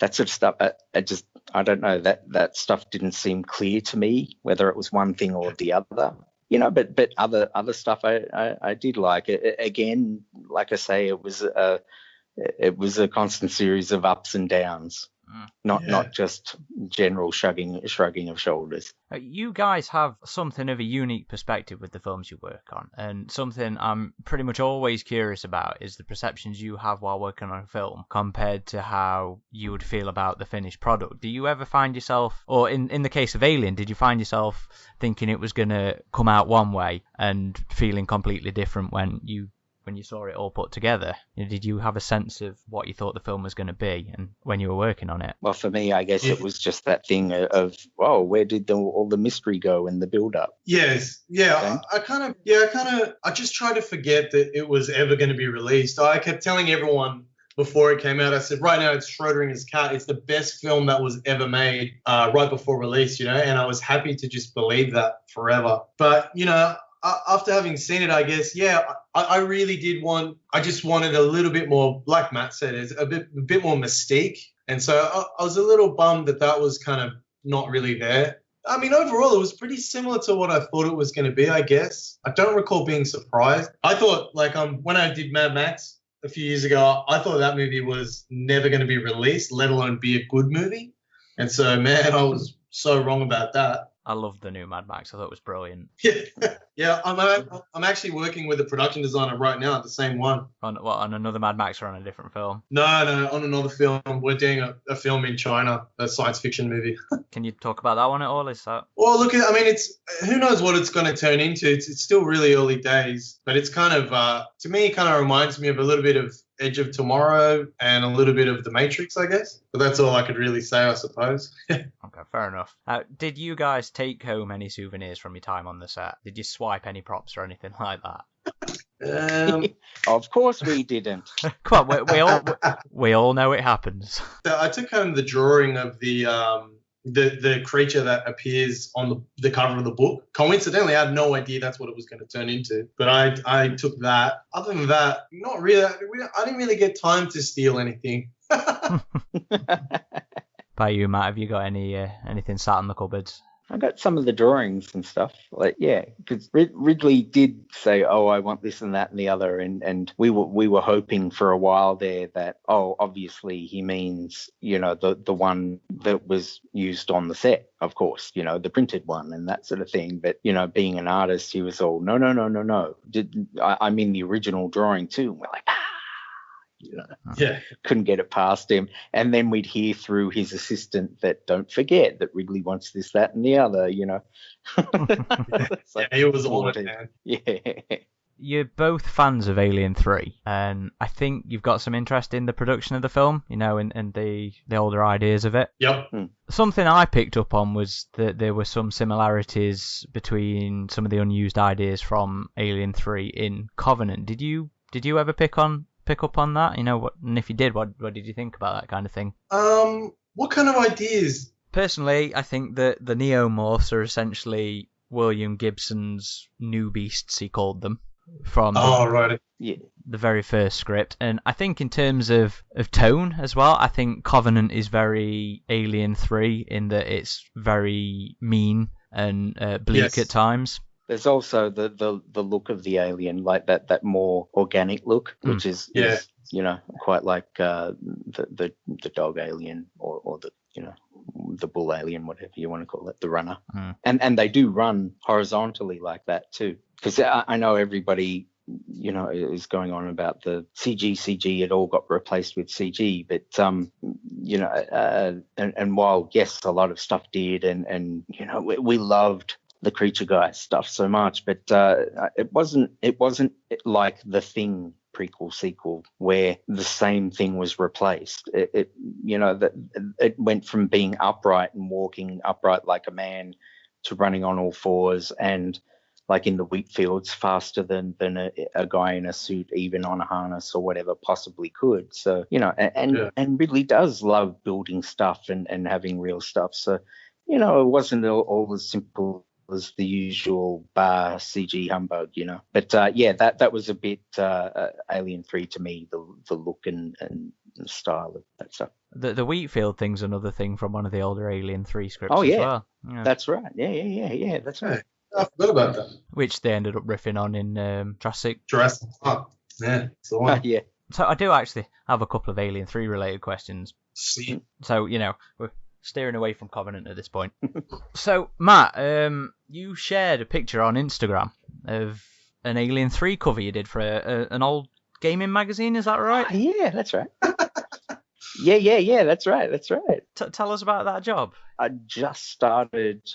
[SPEAKER 3] that sort of stuff. I don't know, that stuff didn't seem clear to me whether it was one thing or the other. But other stuff I did like. Again, like I say, it was a constant series of ups and downs, not just general shrugging of shoulders.
[SPEAKER 1] You guys have something of a unique perspective with the films you work on, and something I'm pretty much always curious about is the perceptions you have while working on a film compared to how you would feel about the finished product. Do you ever find yourself, or in the case of Alien, did you find yourself thinking it was going to come out one way and feeling completely different when you saw it all put together? Did you have a sense of what you thought the film was going to be, and when you were working on it?
[SPEAKER 3] Well, for me, I guess it was just that thing of, where did all the mystery go and the build up?
[SPEAKER 2] Yes, yeah. I just tried to forget that it was ever going to be released. I kept telling everyone before it came out, I said, right now it's Schrodinger's cat. It's the best film that was ever made right before release, and I was happy to just believe that forever. But, after having seen it, I guess, I really did I just wanted a little bit more, like Matt said, it's a bit more mystique. And so I was a little bummed that was kind of not really there. I mean, overall, it was pretty similar to what I thought it was going to be, I guess. I don't recall being surprised. I thought, when I did Mad Max a few years ago, I thought that movie was never going to be released, let alone be a good movie. And so, man, I was so wrong about that.
[SPEAKER 1] I loved the new Mad Max. I thought it was brilliant.
[SPEAKER 2] Yeah. I'm actually working with a production designer right now, the same one.
[SPEAKER 1] On another Mad Max or on a different film?
[SPEAKER 2] No, on another film. We're doing a film in China, a science fiction movie.
[SPEAKER 1] Can you talk about that one at all?
[SPEAKER 2] Well, look, I mean, who knows what it's going to turn into. It's still really early days, but it's kind of, to me, it kind of reminds me of a little bit of Edge of Tomorrow and a little bit of The Matrix, I guess. But that's all I could really say, I suppose.
[SPEAKER 1] Okay, fair enough. Did you guys take home any souvenirs from your time on the set? Did you swipe any props or anything like that?
[SPEAKER 3] Of course we didn't.
[SPEAKER 1] Come on, we all know it happens.
[SPEAKER 2] So I took home the drawing of the creature that appears on the cover of the book. Coincidentally, I had no idea that's what it was going to turn into, but I took that. Other than that, not really. I didn't really get time to steal anything.
[SPEAKER 1] By you, Matt, have you got anything sat in the cupboards?
[SPEAKER 3] I got some of the drawings and stuff. Like, yeah, because Ridley did say, "Oh, I want this and that and the other," and we were hoping for a while there that, oh, obviously he means, you know, the one that was used on the set, of course, you know, the printed one and that sort of thing. But, you know, being an artist, he was all, no. I mean the original drawing too. And we're like, you know,
[SPEAKER 2] Yeah.
[SPEAKER 3] couldn't get it past him. And then we'd hear through his assistant that, don't forget that Ridley wants this, that, and the other, you know.
[SPEAKER 2] Yeah, he was all it, man.
[SPEAKER 3] Yeah.
[SPEAKER 1] You're both fans of Alien 3, and I think you've got some interest in the production of the film, you know, and the older ideas of it.
[SPEAKER 2] Yep.
[SPEAKER 1] Something I picked up on was that there were some similarities between some of the unused ideas from Alien 3 in Covenant. Did you ever pick up on that? You know, and if you did, what did you think about that kind of thing?
[SPEAKER 2] What kind of ideas?
[SPEAKER 1] Personally, I think that the Neomorphs are essentially William Gibson's new beasts, he called them, from
[SPEAKER 2] Right.
[SPEAKER 3] Yeah.
[SPEAKER 1] the very first script. And I think in terms of tone as well, I think Covenant is very Alien 3 in that it's very mean and bleak
[SPEAKER 2] Yes.
[SPEAKER 1] at times.
[SPEAKER 3] There's also the look of the alien, like that more organic look, which is you know, quite like the dog alien or the, you know, the bull alien, whatever you want to call it, the runner. And they do run horizontally like that too, because I know everybody, you know, is going on about the CG. It all got replaced with CG, but you know, and while yes, a lot of stuff did, and you know, we loved the Creature Guys stuff so much, but it wasn't like The Thing prequel sequel where the same thing was replaced. It you know, that it went from being upright and walking upright like a man to running on all fours and, like in the wheat fields, faster than a guy in a suit, even on a harness or whatever, possibly could. So, you know, and Ridley does love building stuff and having real stuff. So, you know, it wasn't all as simple as the usual bar CG humbug, you know. But yeah, that was a bit Alien 3 to me, the look and style of that stuff.
[SPEAKER 1] The Wheatfield thing's another thing from one of the older Alien 3 scripts
[SPEAKER 3] as
[SPEAKER 1] well. Yeah.
[SPEAKER 3] That's right. Yeah, that's right.
[SPEAKER 2] I forgot about that.
[SPEAKER 1] Which they ended up riffing on in Jurassic
[SPEAKER 2] Park. Yeah, so on.
[SPEAKER 3] Yeah.
[SPEAKER 1] So I do actually have a couple of Alien 3 related questions.
[SPEAKER 2] See.
[SPEAKER 1] So, you know, we're steering away from Covenant at this point. So, Matt, you shared a picture on Instagram of an Alien 3 cover you did for an old gaming magazine, is that right?
[SPEAKER 3] Yeah, that's right. Yeah, that's right.
[SPEAKER 1] Tell us about that job.
[SPEAKER 3] I just started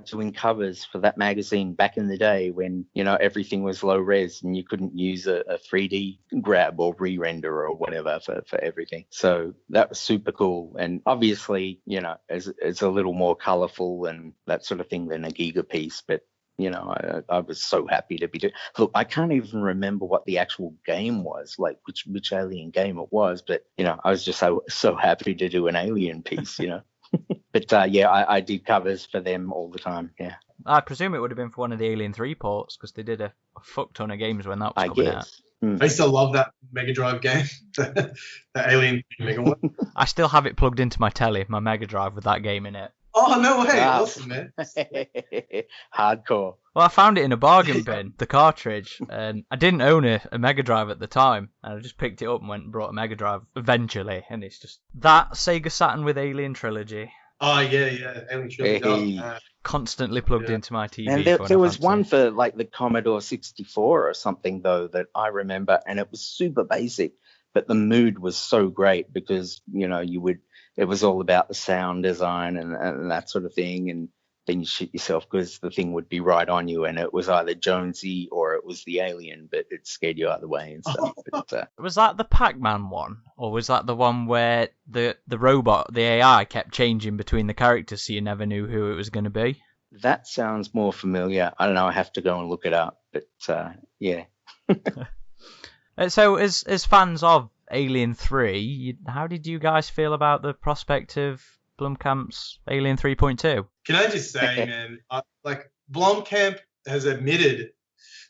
[SPEAKER 3] doing covers for that magazine back in the day when, you know, everything was low res and you couldn't use a 3D grab or re-render or whatever for everything. So that was super cool. And obviously, you know, it's a little more colorful and that sort of thing than a Giga piece. But, you know, I was so happy to be doing. Look, I can't even remember what the actual game was, like which Alien game it was. But, you know, I was just so happy to do an Alien piece, you know. But yeah, I did covers for them all the time. Yeah,
[SPEAKER 1] I presume it would have been for one of the Alien 3 ports because they did a fuck ton of games when that was coming out.
[SPEAKER 2] I used to love that Mega Drive game, the Alien Mega one.
[SPEAKER 1] I still have it plugged into my telly, my Mega Drive, with that game in it.
[SPEAKER 2] Oh, no way. Awesome, man.
[SPEAKER 3] Hardcore.
[SPEAKER 1] Well, I found it in a bargain bin, the cartridge, and I didn't own a Mega Drive at the time, and I just picked it up and went and brought a Mega Drive eventually, and it's just that Sega Saturn with Alien Trilogy.
[SPEAKER 2] Oh, yeah, Alien Trilogy.
[SPEAKER 1] Constantly plugged into my TV.
[SPEAKER 3] And there was one for like the Commodore 64 or something, though, that I remember, and it was super basic, but the mood was so great because, you know, it was all about the sound design and that sort of thing, and then you shit yourself because the thing would be right on you, and it was either Jonesy or it was the alien, but it scared you either way and stuff. But,
[SPEAKER 1] was that the Pac-Man one, or was that the one where the robot, the AI, kept changing between the characters so you never knew who it was going to be?
[SPEAKER 3] That sounds more familiar. I don't know. I have to go and look it up, but yeah.
[SPEAKER 1] So, as fans of Alien 3, how did you guys feel about the prospect of Blomkamp's Alien 3.2?
[SPEAKER 2] Can I just say, man, like Blomkamp has admitted,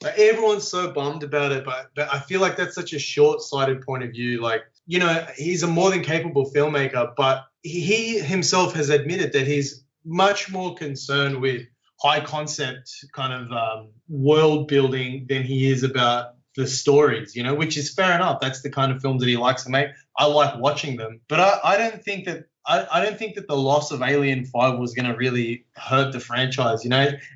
[SPEAKER 2] like everyone's so bummed about it, but I feel like that's such a short-sighted point of view. Like, you know, he's a more than capable filmmaker, but he himself has admitted that he's much more concerned with high concept kind of world building than he is about the stories, which is fair enough. That's the kind of films that he likes to make. I like watching them, but I don't think that the loss of Alien 5 was going to really hurt the franchise.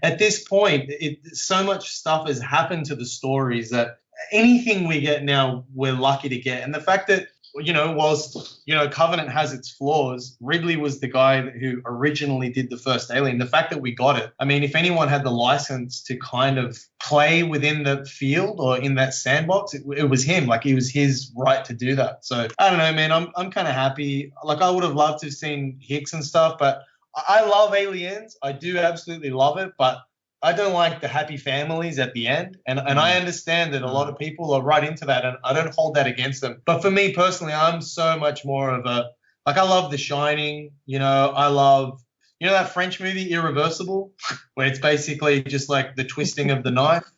[SPEAKER 2] At this point, so much stuff has happened to the stories that anything we get now, we're lucky to get. And the fact that, whilst, Covenant has its flaws, Ridley was the guy who originally did the first Alien. The fact that we got it, I mean, if anyone had the license to kind of play within the field or in that sandbox, it was him. Like, it was his right to do that. So, I don't know, man, I'm kind of happy. Like, I would have loved to have seen Hicks and stuff, but I love Aliens. I do absolutely love it, but I don't like the happy families at the end. And I understand that a lot of people are right into that, and I don't hold that against them. But for me personally, I'm so much more of I love The Shining. I love, that French movie, Irreversible, where it's basically just like the twisting of the knife.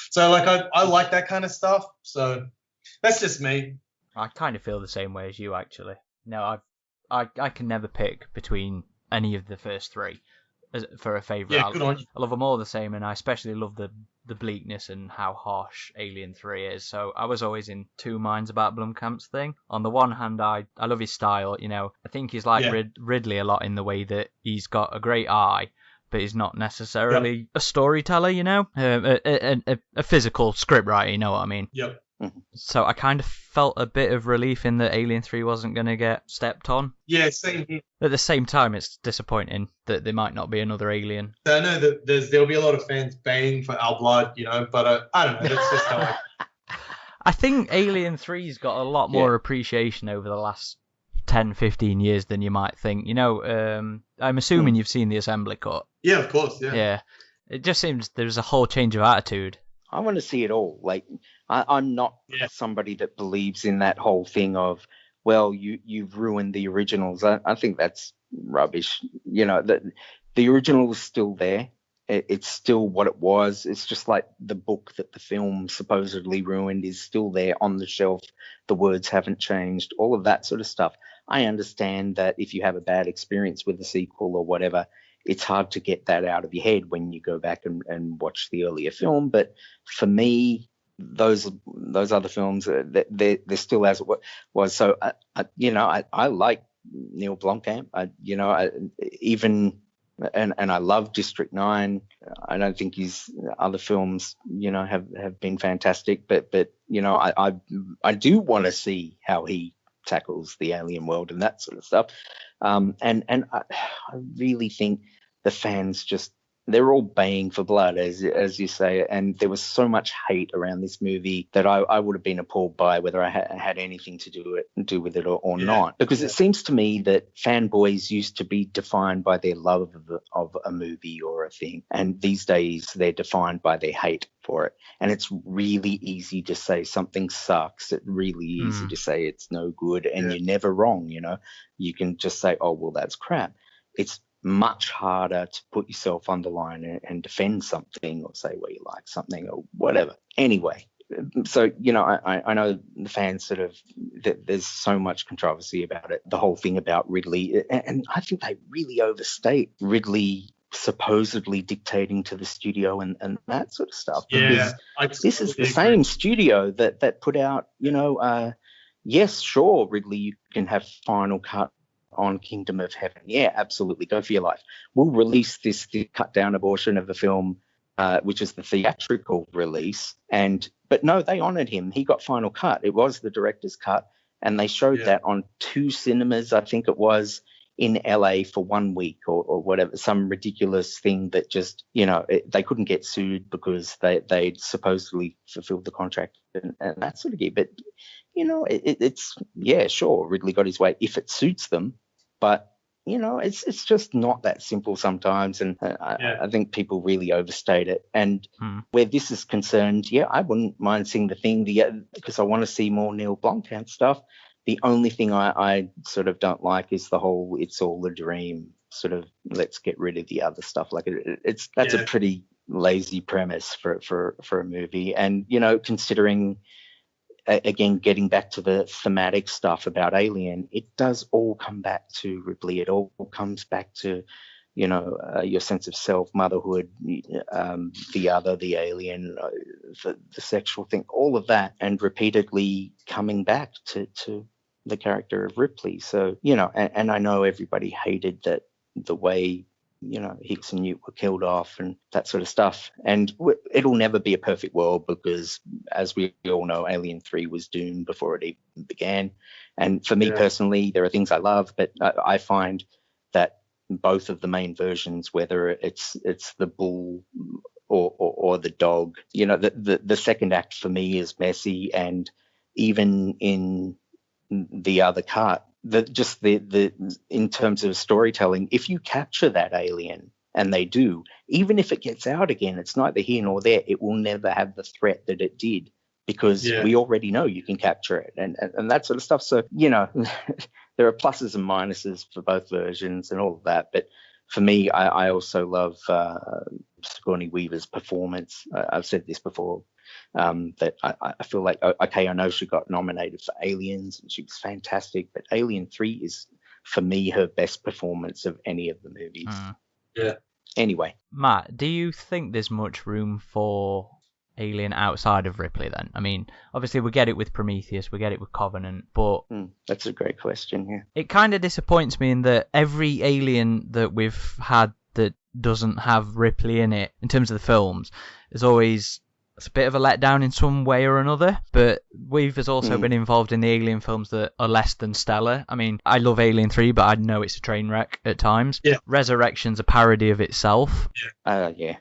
[SPEAKER 2] So I like that kind of stuff. So that's just me.
[SPEAKER 1] I kind of feel the same way as you, actually. No, I can never pick between any of the first three for a favourite.
[SPEAKER 2] Yeah, good on you.
[SPEAKER 1] I love them all the same, and I especially love the bleakness and how harsh Alien 3 is. So I was always in two minds about Blomkamp's thing. On the one hand, I love his style. I think he's like Ridley a lot in the way that he's got a great eye, but he's not necessarily a storyteller. A physical script writer. You know what I mean?
[SPEAKER 2] Yep.
[SPEAKER 1] So I kind of felt a bit of relief in that Alien 3 wasn't going to get stepped on.
[SPEAKER 2] Yeah, same here.
[SPEAKER 1] At the same time, it's disappointing that there might not be another Alien.
[SPEAKER 2] So I know that there'll be a lot of fans baying for our blood, but I don't know. That's just how
[SPEAKER 1] I think Alien 3's got a lot more appreciation over the last 10, 15 years than you might think. I'm assuming you've seen the assembly cut.
[SPEAKER 2] Yeah, of course, yeah.
[SPEAKER 1] Yeah. It just seems there's a whole change of attitude.
[SPEAKER 3] I want to see it all. Like, I'm not somebody that believes in that whole thing of, well, you've ruined the originals. I think that's rubbish. The original is still there. It's still what it was. It's just like the book that the film supposedly ruined is still there on the shelf. The words haven't changed. All of that sort of stuff. I understand that if you have a bad experience with the sequel or whatever, it's hard to get that out of your head when you go back and watch the earlier film. But for me, those other films, they're still as it was. So, I like Neil Blomkamp. And I love District 9. I don't think his other films, have been fantastic. But I do want to see how he tackles the alien world and that sort of stuff. And I really think the fans they're all baying for blood, as you say, and there was so much hate around this movie that I would have been appalled by whether I had anything to do with it or not. Because it seems to me that fanboys used to be defined by their love of a movie or a thing, and these days they're defined by their hate for it. And it's really easy to say something sucks. It's really easy to say it's no good, and you're never wrong. You can just say, oh, well, that's crap. It's much harder to put yourself on the line and defend something or say, well, you like something or whatever. Anyway, so, I know the fans that there's so much controversy about it, the whole thing about Ridley, and I think they really overstate Ridley supposedly dictating to the studio and that sort of stuff.
[SPEAKER 2] Yeah,
[SPEAKER 3] this is the same studio that put out, yes, sure, Ridley, you can have final cut on Kingdom of Heaven. Yeah, absolutely. Go for your life. We'll release the cut down abortion of the film, which is the theatrical release. But no, they honored him. He got final cut. It was the director's cut. And they showed that on 2 cinemas, I think it was, in LA for 1 week or whatever, some ridiculous thing that just, they couldn't get sued because they'd supposedly fulfilled the contract and that sort of gear. But, it's, sure, Ridley got his way if it suits them. But, it's just not that simple sometimes. And I think people really overstate it. And where this is concerned, I wouldn't mind seeing The Thing because I want to see more Neil Blomkamp stuff. The only thing I sort of don't like is the whole "it's all a dream" sort of. Let's get rid of the other stuff. Like that's a pretty lazy premise for a movie. And considering again, getting back to the thematic stuff about Alien, it does all come back to Ripley. It all comes back to, your sense of self, motherhood, the other, the alien, the sexual thing, all of that, and repeatedly coming back to the character of Ripley. So, and I know everybody hated that the way, Hicks and Newt were killed off and that sort of stuff. And it'll never be a perfect world because, as we all know, Alien 3 was doomed before it even began. And for me personally, there are things I love, but I find that both of the main versions, whether it's the bull or the dog, the second act for me is messy. And even in the other cut, the in terms of storytelling, if you capture that alien, and they do, even if it gets out again, it's neither here nor there. It will never have the threat that it did because we already know you can capture it and that sort of stuff. So, there are pluses and minuses for both versions and all of that. But for me, I also love Sigourney Weaver's performance. I've said this before, that I feel like, okay, I know she got nominated for Aliens and she was fantastic, but Alien 3 is, for me, her best performance of any of the movies.
[SPEAKER 2] Yeah.
[SPEAKER 3] Anyway.
[SPEAKER 1] Matt, do you think there's much room for Alien outside of Ripley then? I mean, obviously we get it with Prometheus, we get it with Covenant, but...
[SPEAKER 3] that's a great question, yeah.
[SPEAKER 1] It kind of disappoints me in that every Alien that we've had that doesn't have Ripley in it, in terms of the films, is always... It's a bit of a letdown in some way or another, but Weaver's also been involved in the Alien films that are less than stellar. I mean, I love Alien 3, but I know it's a train wreck at times.
[SPEAKER 2] Yeah.
[SPEAKER 1] Resurrection's a parody of itself.
[SPEAKER 3] Yeah.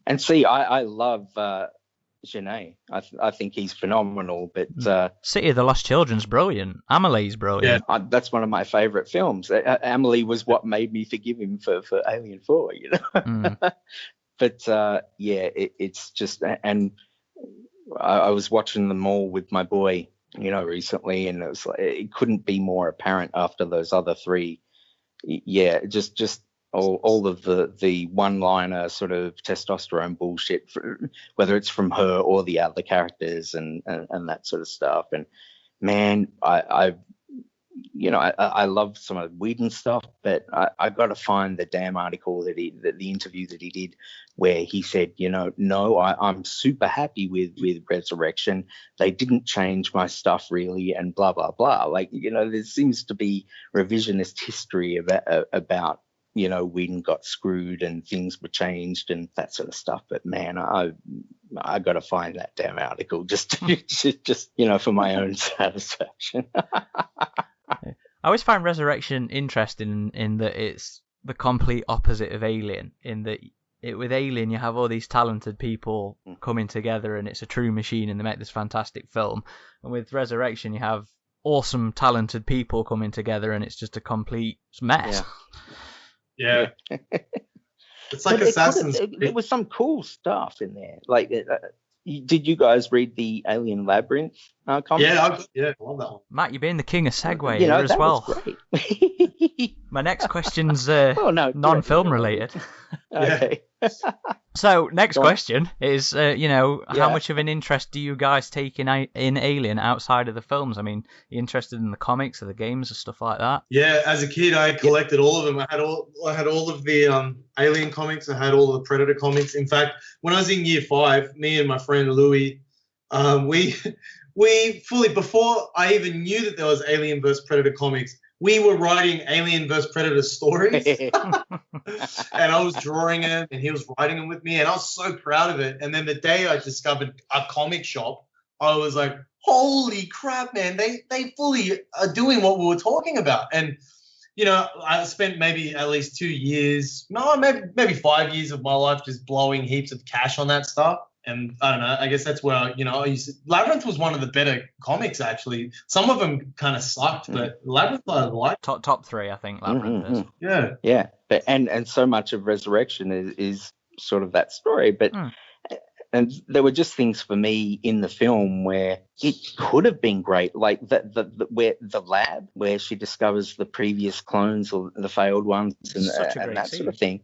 [SPEAKER 3] And see, I love Genet. I think he's phenomenal, but...
[SPEAKER 1] City of the Lost Children's brilliant. Amelie's brilliant.
[SPEAKER 3] Yeah. That's one of my favourite films. Amelie was what made me forgive him for Alien 4, But it's just, and I was watching them all with my boy, recently, and it was like, it couldn't be more apparent after those other three. Yeah, just all of the one-liner sort of testosterone bullshit, whether it's from her or the other characters and that sort of stuff. And man, I love some of Whedon's stuff, but I got to find the damn article the interview that he did where he said, no, I'm super happy with Resurrection. They didn't change my stuff really, and blah, blah, blah. Like, there seems to be revisionist history about Whedon got screwed and things were changed and that sort of stuff. But man, I got to find that damn article just for my own satisfaction.
[SPEAKER 1] I always find Resurrection interesting in that it's the complete opposite of Alien, in that with Alien you have all these talented people coming together and it's a true machine and they make this fantastic film. And with Resurrection you have awesome talented people coming together and it's just a complete mess.
[SPEAKER 2] Yeah. It's like Assassin's Creed.
[SPEAKER 3] There was some cool stuff in there. Like, did you guys read the Alien Labyrinth comic?
[SPEAKER 2] Yeah, I love that one.
[SPEAKER 1] Matt, you're being the king of segue here as well.
[SPEAKER 3] Was great.
[SPEAKER 1] My next question's non-film related.
[SPEAKER 3] Okay.
[SPEAKER 1] So, next question is, how much of an interest do you guys take in Alien outside of the films? I mean, are you interested in the comics or the games or stuff like that?
[SPEAKER 2] Yeah, as a kid, I collected all of them. I had all of the Alien comics. I had all the Predator comics. In fact, when I was in year 5, me and my friend Louis, we fully, before I even knew that there was Alien vs Predator comics, we were writing Alien vs Predator stories. And I was drawing them and he was writing them with me and I was so proud of it. And then the day I discovered a comic shop, I was like, holy crap, man, they fully are doing what we were talking about. And, I spent maybe at least 2 years, maybe 5 years of my life just blowing heaps of cash on that stuff. And I don't know, I guess that's where, Labyrinth was one of the better comics, actually. Some of them kind of sucked, but Labyrinth I liked.
[SPEAKER 1] Top 3, I think, Labyrinth is.
[SPEAKER 2] Yeah.
[SPEAKER 3] Yeah, and so much of Resurrection is sort of that story. But and there were just things for me in the film where it could have been great, like where the lab where she discovers the previous clones or the failed ones and that sort of thing.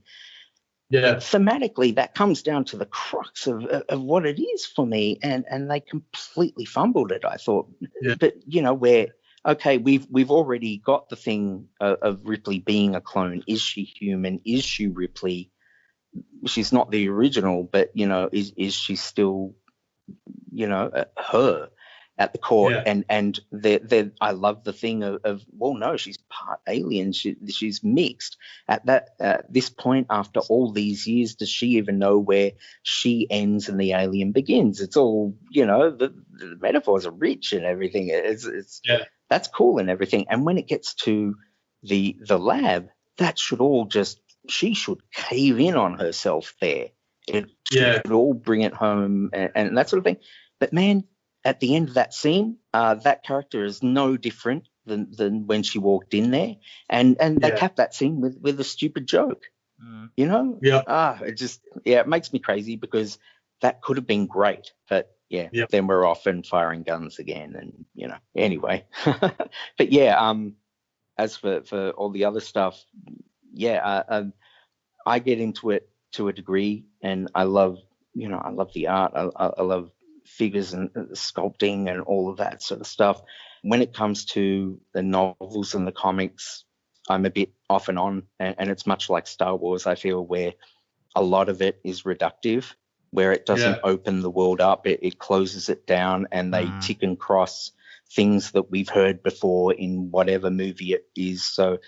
[SPEAKER 2] Yeah.
[SPEAKER 3] Thematically, that comes down to the crux of what it is for me, and they completely fumbled it, I thought.
[SPEAKER 2] Yeah.
[SPEAKER 3] But where okay, we've already got the thing of Ripley being a clone. Is she human? Is she Ripley? She's not the original, but is she still her at the core?
[SPEAKER 2] Yeah.
[SPEAKER 3] And I love the thing of well, no, she's part alien. She's mixed. At this point, after all these years, does she even know where she ends and the alien begins? It's all the metaphors are rich and everything. It's that's cool and everything. And when it gets to the lab, that should all she should cave in on herself there. It should all bring it home and that sort of thing. But man, at the end of that scene, that character is no different than when she walked in there, and they capped that scene with a stupid joke. It makes me crazy because that could have been great, but then we're off and firing guns again, and anyway. But as for all the other stuff, I get into it to a degree, and I love the art. I love figures and sculpting and all of that sort of stuff. When it comes to the novels and the comics, I'm a bit off and on, and it's much like Star Wars, I feel, where a lot of it is reductive, where it doesn't open the world up, it closes it down, and they tick and cross things that we've heard before in whatever movie it is. So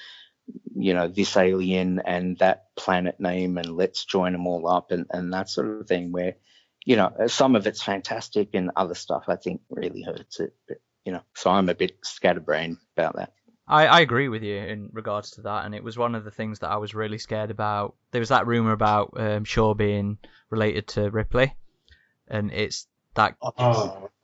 [SPEAKER 3] this alien and that planet name, and let's join them all up, and that sort of thing, where some of it's fantastic and other stuff I think really hurts it, but so I'm a bit scatterbrained about that.
[SPEAKER 1] I agree with you in regards to that, and it was one of the things that I was really scared about. There was that rumor about Shaw being related to Ripley, and it's that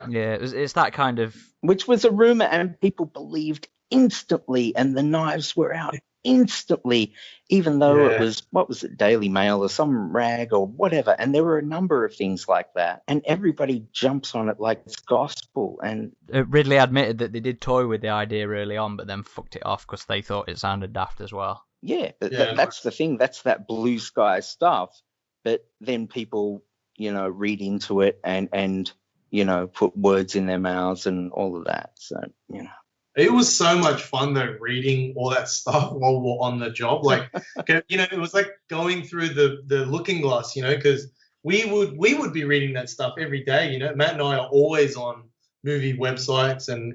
[SPEAKER 1] it's that kind of,
[SPEAKER 3] which was a rumor and people believed instantly, and the knives were out instantly, even though it was, what was it, Daily Mail or some rag or whatever, and there were a number of things like that, and everybody jumps on it like it's gospel. And
[SPEAKER 1] Ridley admitted that they did toy with the idea early on, but then fucked it off because they thought it sounded daft as well.
[SPEAKER 3] That's the thing, that's that blue sky stuff, but then people read into it and put words in their mouths and all of that. So
[SPEAKER 2] it was so much fun though, reading all that stuff while we're on the job. Like, it was like going through the looking glass, because we would be reading that stuff every day. Matt and I are always on movie websites and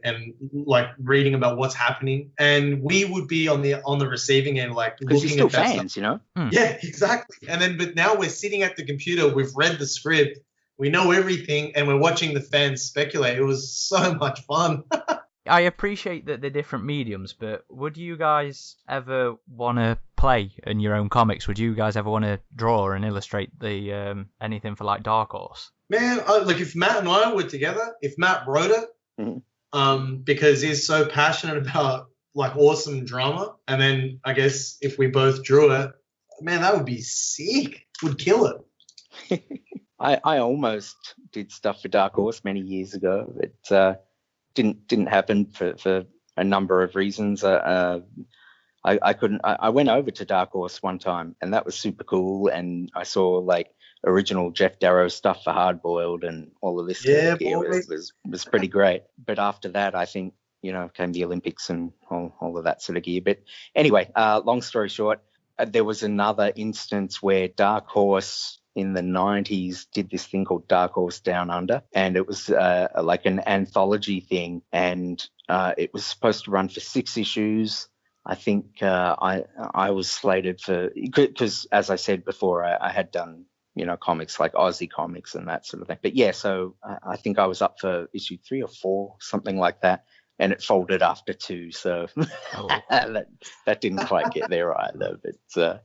[SPEAKER 2] like reading about what's happening, and we would be on the receiving end, like looking at that
[SPEAKER 3] fans,
[SPEAKER 2] stuff. Yeah, exactly. And then, but now we're sitting at the computer, we've read the script, we know everything, and we're watching the fans speculate. It was so much fun.
[SPEAKER 1] I appreciate that they're different mediums, but would you guys ever want to play in your own comics? Would you guys ever want to draw and illustrate the anything for like Dark Horse?
[SPEAKER 2] Man, like if Matt and I were together, if Matt wrote it, because he's so passionate about like awesome drama, and then I guess if we both drew it, man, that would be sick. Would kill it.
[SPEAKER 3] I almost did stuff for Dark Horse many years ago, but didn't happen for a number of reasons. I couldn't. I went over to Dark Horse one time, and that was super cool. And I saw like original Jeff Darrow stuff for Hard Boiled and all of this.
[SPEAKER 2] Yeah,
[SPEAKER 3] was pretty great. But after that, I think came the Olympics and all of that sort of gear. But anyway, long story short, there was another instance where Dark Horse in the 90s did this thing called Dark Horse Down Under, and it was like an anthology thing, and it was supposed to run for 6 issues. I think I was slated for, because as I said before, I had done comics like Aussie comics and that sort of thing. But yeah, so I think I was up for issue 3 or 4, something like that, and it folded after 2. So that didn't quite get there either, but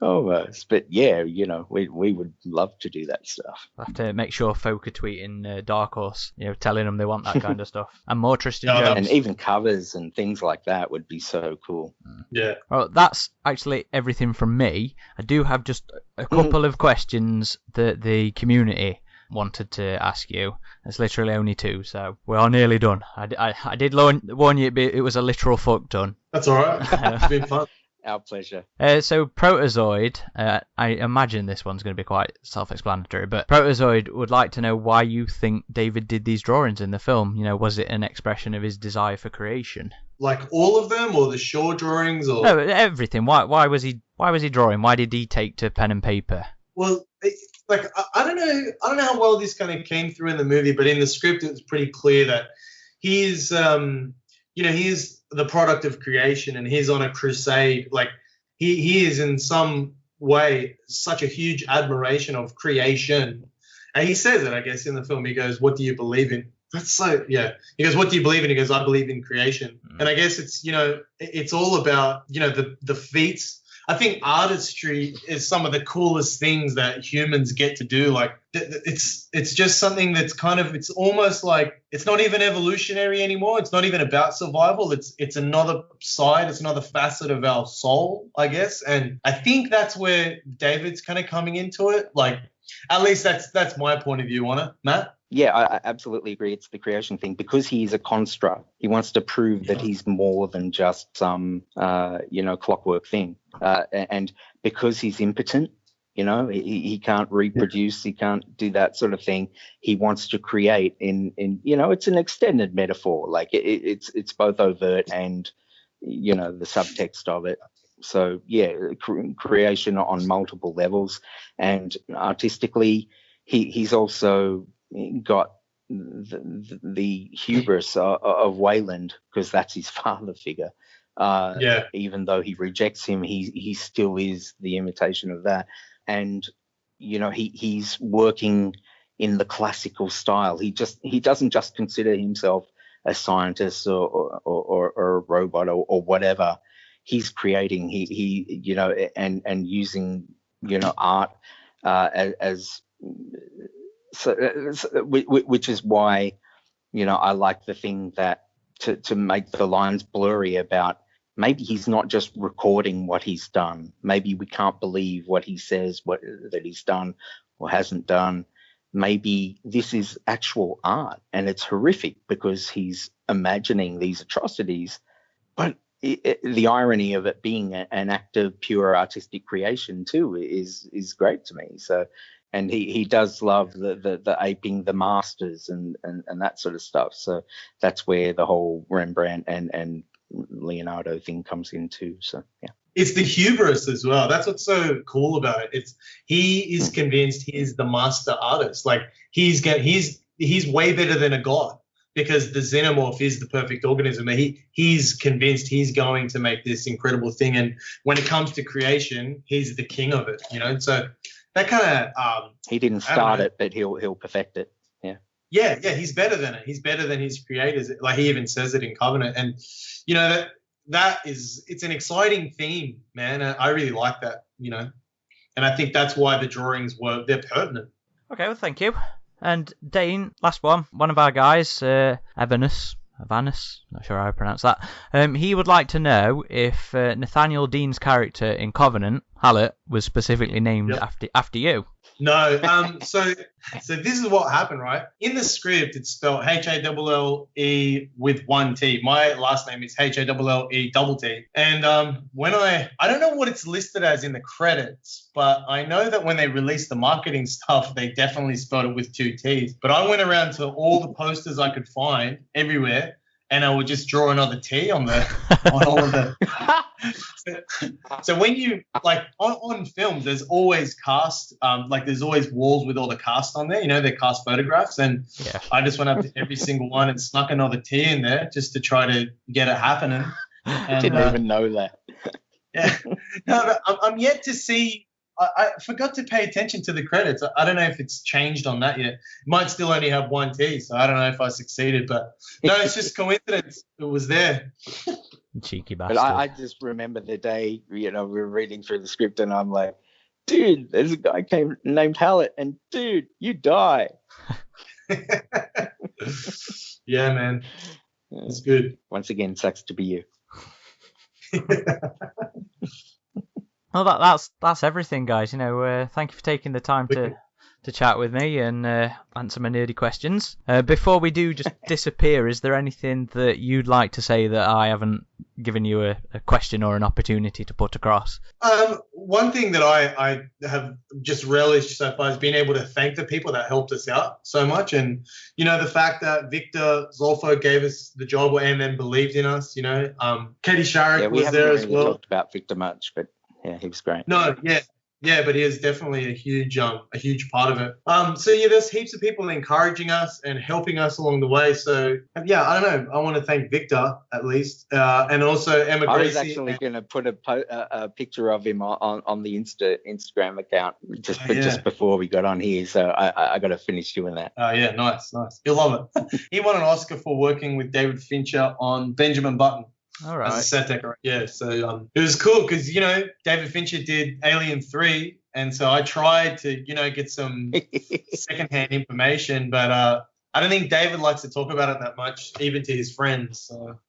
[SPEAKER 3] almost. But yeah, we would love to do that stuff.
[SPEAKER 1] I have to make sure folk are tweeting Dark Horse, telling them they want that kind of stuff. And more Tristan Jones.
[SPEAKER 3] And even covers and things like that would be so cool.
[SPEAKER 2] Yeah.
[SPEAKER 1] Well, that's actually everything from me. I do have just a couple of questions that the community wanted to ask you. It's literally only 2, so we're nearly done. I did warn you it was a literal fuck done.
[SPEAKER 2] That's all right. It's been fun.
[SPEAKER 3] Our pleasure.
[SPEAKER 1] So Protozoid, I imagine this one's going to be quite self-explanatory, but Protozoid would like to know why you think David did these drawings in the film. You know, was it an expression of his desire for creation?
[SPEAKER 2] Like all of them, or the shore drawings, or
[SPEAKER 1] No, everything. Why was he drawing? Why did he take to pen and paper?
[SPEAKER 2] well, I don't know how well this kind of came through in the movie, but in the script it was pretty clear that he's he's the product of creation, and he's on a crusade. Like he is in some way such a huge admiration of creation, and he says it, I guess, in the film. He goes, "What do you believe in?" That's so, yeah. He goes, "What do you believe in?" He goes, "I believe in creation." And I guess it's, it's all about, the feats. I think artistry is some of the coolest things that humans get to do. Like it's just something that's kind of, it's almost like it's not even evolutionary anymore. It's not even about survival. It's another side. It's another facet of our soul, I guess. And I think that's where David's kind of coming into it. Like, at least that's my point of view on it, Matt.
[SPEAKER 3] Yeah, I absolutely agree. It's the creation thing, because he's a construct. He wants to prove that he's more than just some, clockwork thing. And because he's impotent, he can't reproduce, he can't do that sort of thing. He wants to create in it's an extended metaphor. Like it's both overt and, the subtext of it. So yeah, creation on multiple levels, and artistically, he's also got the hubris of Wayland, because that's his father figure. Even though he rejects him, he still is the imitation of that. And he's working in the classical style. He doesn't just consider himself a scientist or a robot or whatever. He's creating. He and using art as so, which is why I like the thing that to make the lines blurry about, maybe he's not just recording what he's done. Maybe we can't believe what he says, that he's done or hasn't done. Maybe this is actual art, and it's horrific because he's imagining these atrocities. But the irony of it being an act of pure artistic creation too is great to me. So, and he does love the aping the masters and that sort of stuff. So that's where the whole Rembrandt and Leonardo thing comes in too. So yeah,
[SPEAKER 2] it's the hubris as well. That's what's so cool about it. He is convinced he is the master artist. Like he's way better than a god, because the xenomorph is the perfect organism. He's convinced he's going to make this incredible thing, and when it comes to creation, he's the king of it. So that kind of
[SPEAKER 3] he didn't start it, but he'll perfect it.
[SPEAKER 2] Yeah, he's better than it. He's better than his creators. Like he even says it in Covenant, and it's an exciting theme, man. I really like that, and I think that's why the drawings they're pertinent.
[SPEAKER 1] Okay, well, thank you. And Dane, last one of our guys, Evanus, not sure how I pronounce that. He would like to know if Nathaniel Dean's character in Covenant, Hallett, was specifically named after you.
[SPEAKER 2] No. So this is what happened, right? In the script, it's spelled Halle with one T. My last name is Halle And when I don't know what it's listed as in the credits, but I know that when they released the marketing stuff, they definitely spelled it with two T's. But I went around to all the posters I could find everywhere, and I would just draw another T on all of the. So when you on film, there's always cast, there's always walls with all the cast on there. They're cast photographs, and I just went up to every single one and snuck another T in there just to try to get it happening. And,
[SPEAKER 3] didn't even know that.
[SPEAKER 2] Yeah, no, but I'm yet to see. I forgot to pay attention to the credits. I don't know if it's changed on that yet. It might still only have one T, so I don't know if I succeeded. But no, it's just coincidence. It was there.
[SPEAKER 1] Cheeky bastard.
[SPEAKER 3] But I just remember the day, we were reading through the script, and I'm like, dude, there's a guy named Hallett, and dude, you die.
[SPEAKER 2] Yeah, man. It's good.
[SPEAKER 3] Once again, sucks to be you.
[SPEAKER 1] Well, that's everything, guys. Thank you for taking the time to chat with me and answer my nerdy questions. Before we do just disappear, is there anything that you'd like to say that I haven't giving you a question or an opportunity to put across.
[SPEAKER 2] One thing that I have just relished so far is being able to thank the people that helped us out so much. And, the fact that Victor Zolfo gave us the job and then believed in us, Katie Sharrock was there as well.
[SPEAKER 3] We haven't really talked about Victor much, but yeah, he was great.
[SPEAKER 2] No, yeah. Yeah, but he is definitely a huge part of it. So yeah, there's heaps of people encouraging us and helping us along the way. So yeah, I don't know. I want to thank Victor at least, and also Emma Gracie.
[SPEAKER 3] I was actually going to put a picture of him on the Instagram account just before we got on here. So I got to finish doing that.
[SPEAKER 2] Oh yeah, nice. You'll love it. He won an Oscar for working with David Fincher on Benjamin Button.
[SPEAKER 1] All right.
[SPEAKER 2] As a set decorator. Yeah, so it was cool because, David Fincher did Alien 3, and so I tried to, get some secondhand information, but I don't think David likes to talk about it that much, even to his friends. So.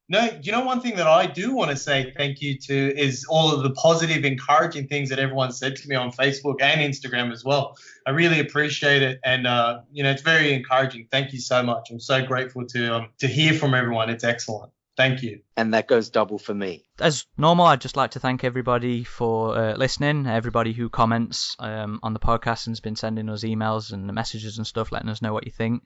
[SPEAKER 2] No, one ththing that I do want to say thank you to is all of the positive, encouraging things that everyone said to me on Facebook and Instagram as well. I really appreciate it, and it's very encouraging. Thank you so much. I'm so grateful to hear from everyone. It's excellent. Thank you.
[SPEAKER 3] And that goes double for me.
[SPEAKER 1] As normal, I'd just like to thank everybody for listening, everybody who comments on the podcast and has been sending us emails and messages and stuff, letting us know what you think,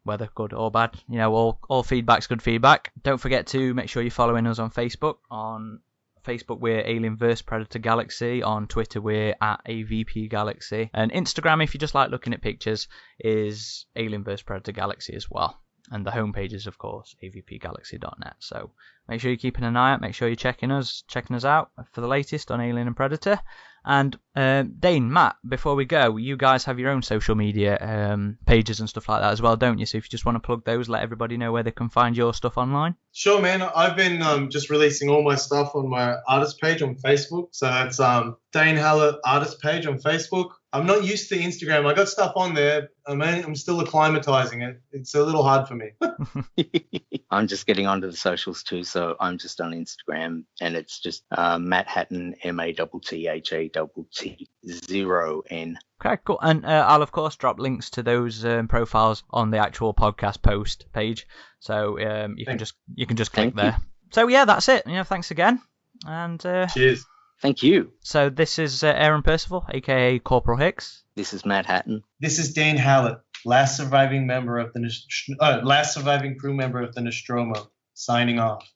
[SPEAKER 1] whether good or bad. All feedback's good feedback. Don't forget to make sure you're following us on Facebook. On Facebook, we're Alien vs Predator Galaxy. On Twitter, we're at AvPGalaxy. And Instagram, if you just like looking at pictures, is Alien vs Predator Galaxy as well. And the homepage is, of course, avpgalaxy.net. So make sure you're keeping an eye out. Make sure you're checking us out for the latest on Alien and Predator. And Dane, Matt, before we go, you guys have your own social media pages and stuff like that as well, don't you? So if you just want to plug those, let everybody know where they can find your stuff online.
[SPEAKER 2] Sure, man. I've been just releasing all my stuff on my artist page on Facebook. So that's Dane Hallett artist page on Facebook. I'm not used to Instagram. I got stuff on there. I'm still acclimatizing it. It's a little hard for me.
[SPEAKER 3] I'm just getting onto the socials too, so I'm just on Instagram, and it's just Matt Hatton, MATTHATT0N.
[SPEAKER 1] Okay, cool. And I'll of course drop links to those profiles on the actual podcast post page, so you can just click there. So yeah, that's it. Thanks again, and
[SPEAKER 2] cheers.
[SPEAKER 3] Thank you.
[SPEAKER 1] So this is Aaron Percival, aka Corporal Hicks.
[SPEAKER 3] This is Matt Hatton.
[SPEAKER 2] This is Dane Hallett, last surviving crew member of the Nostromo, signing off.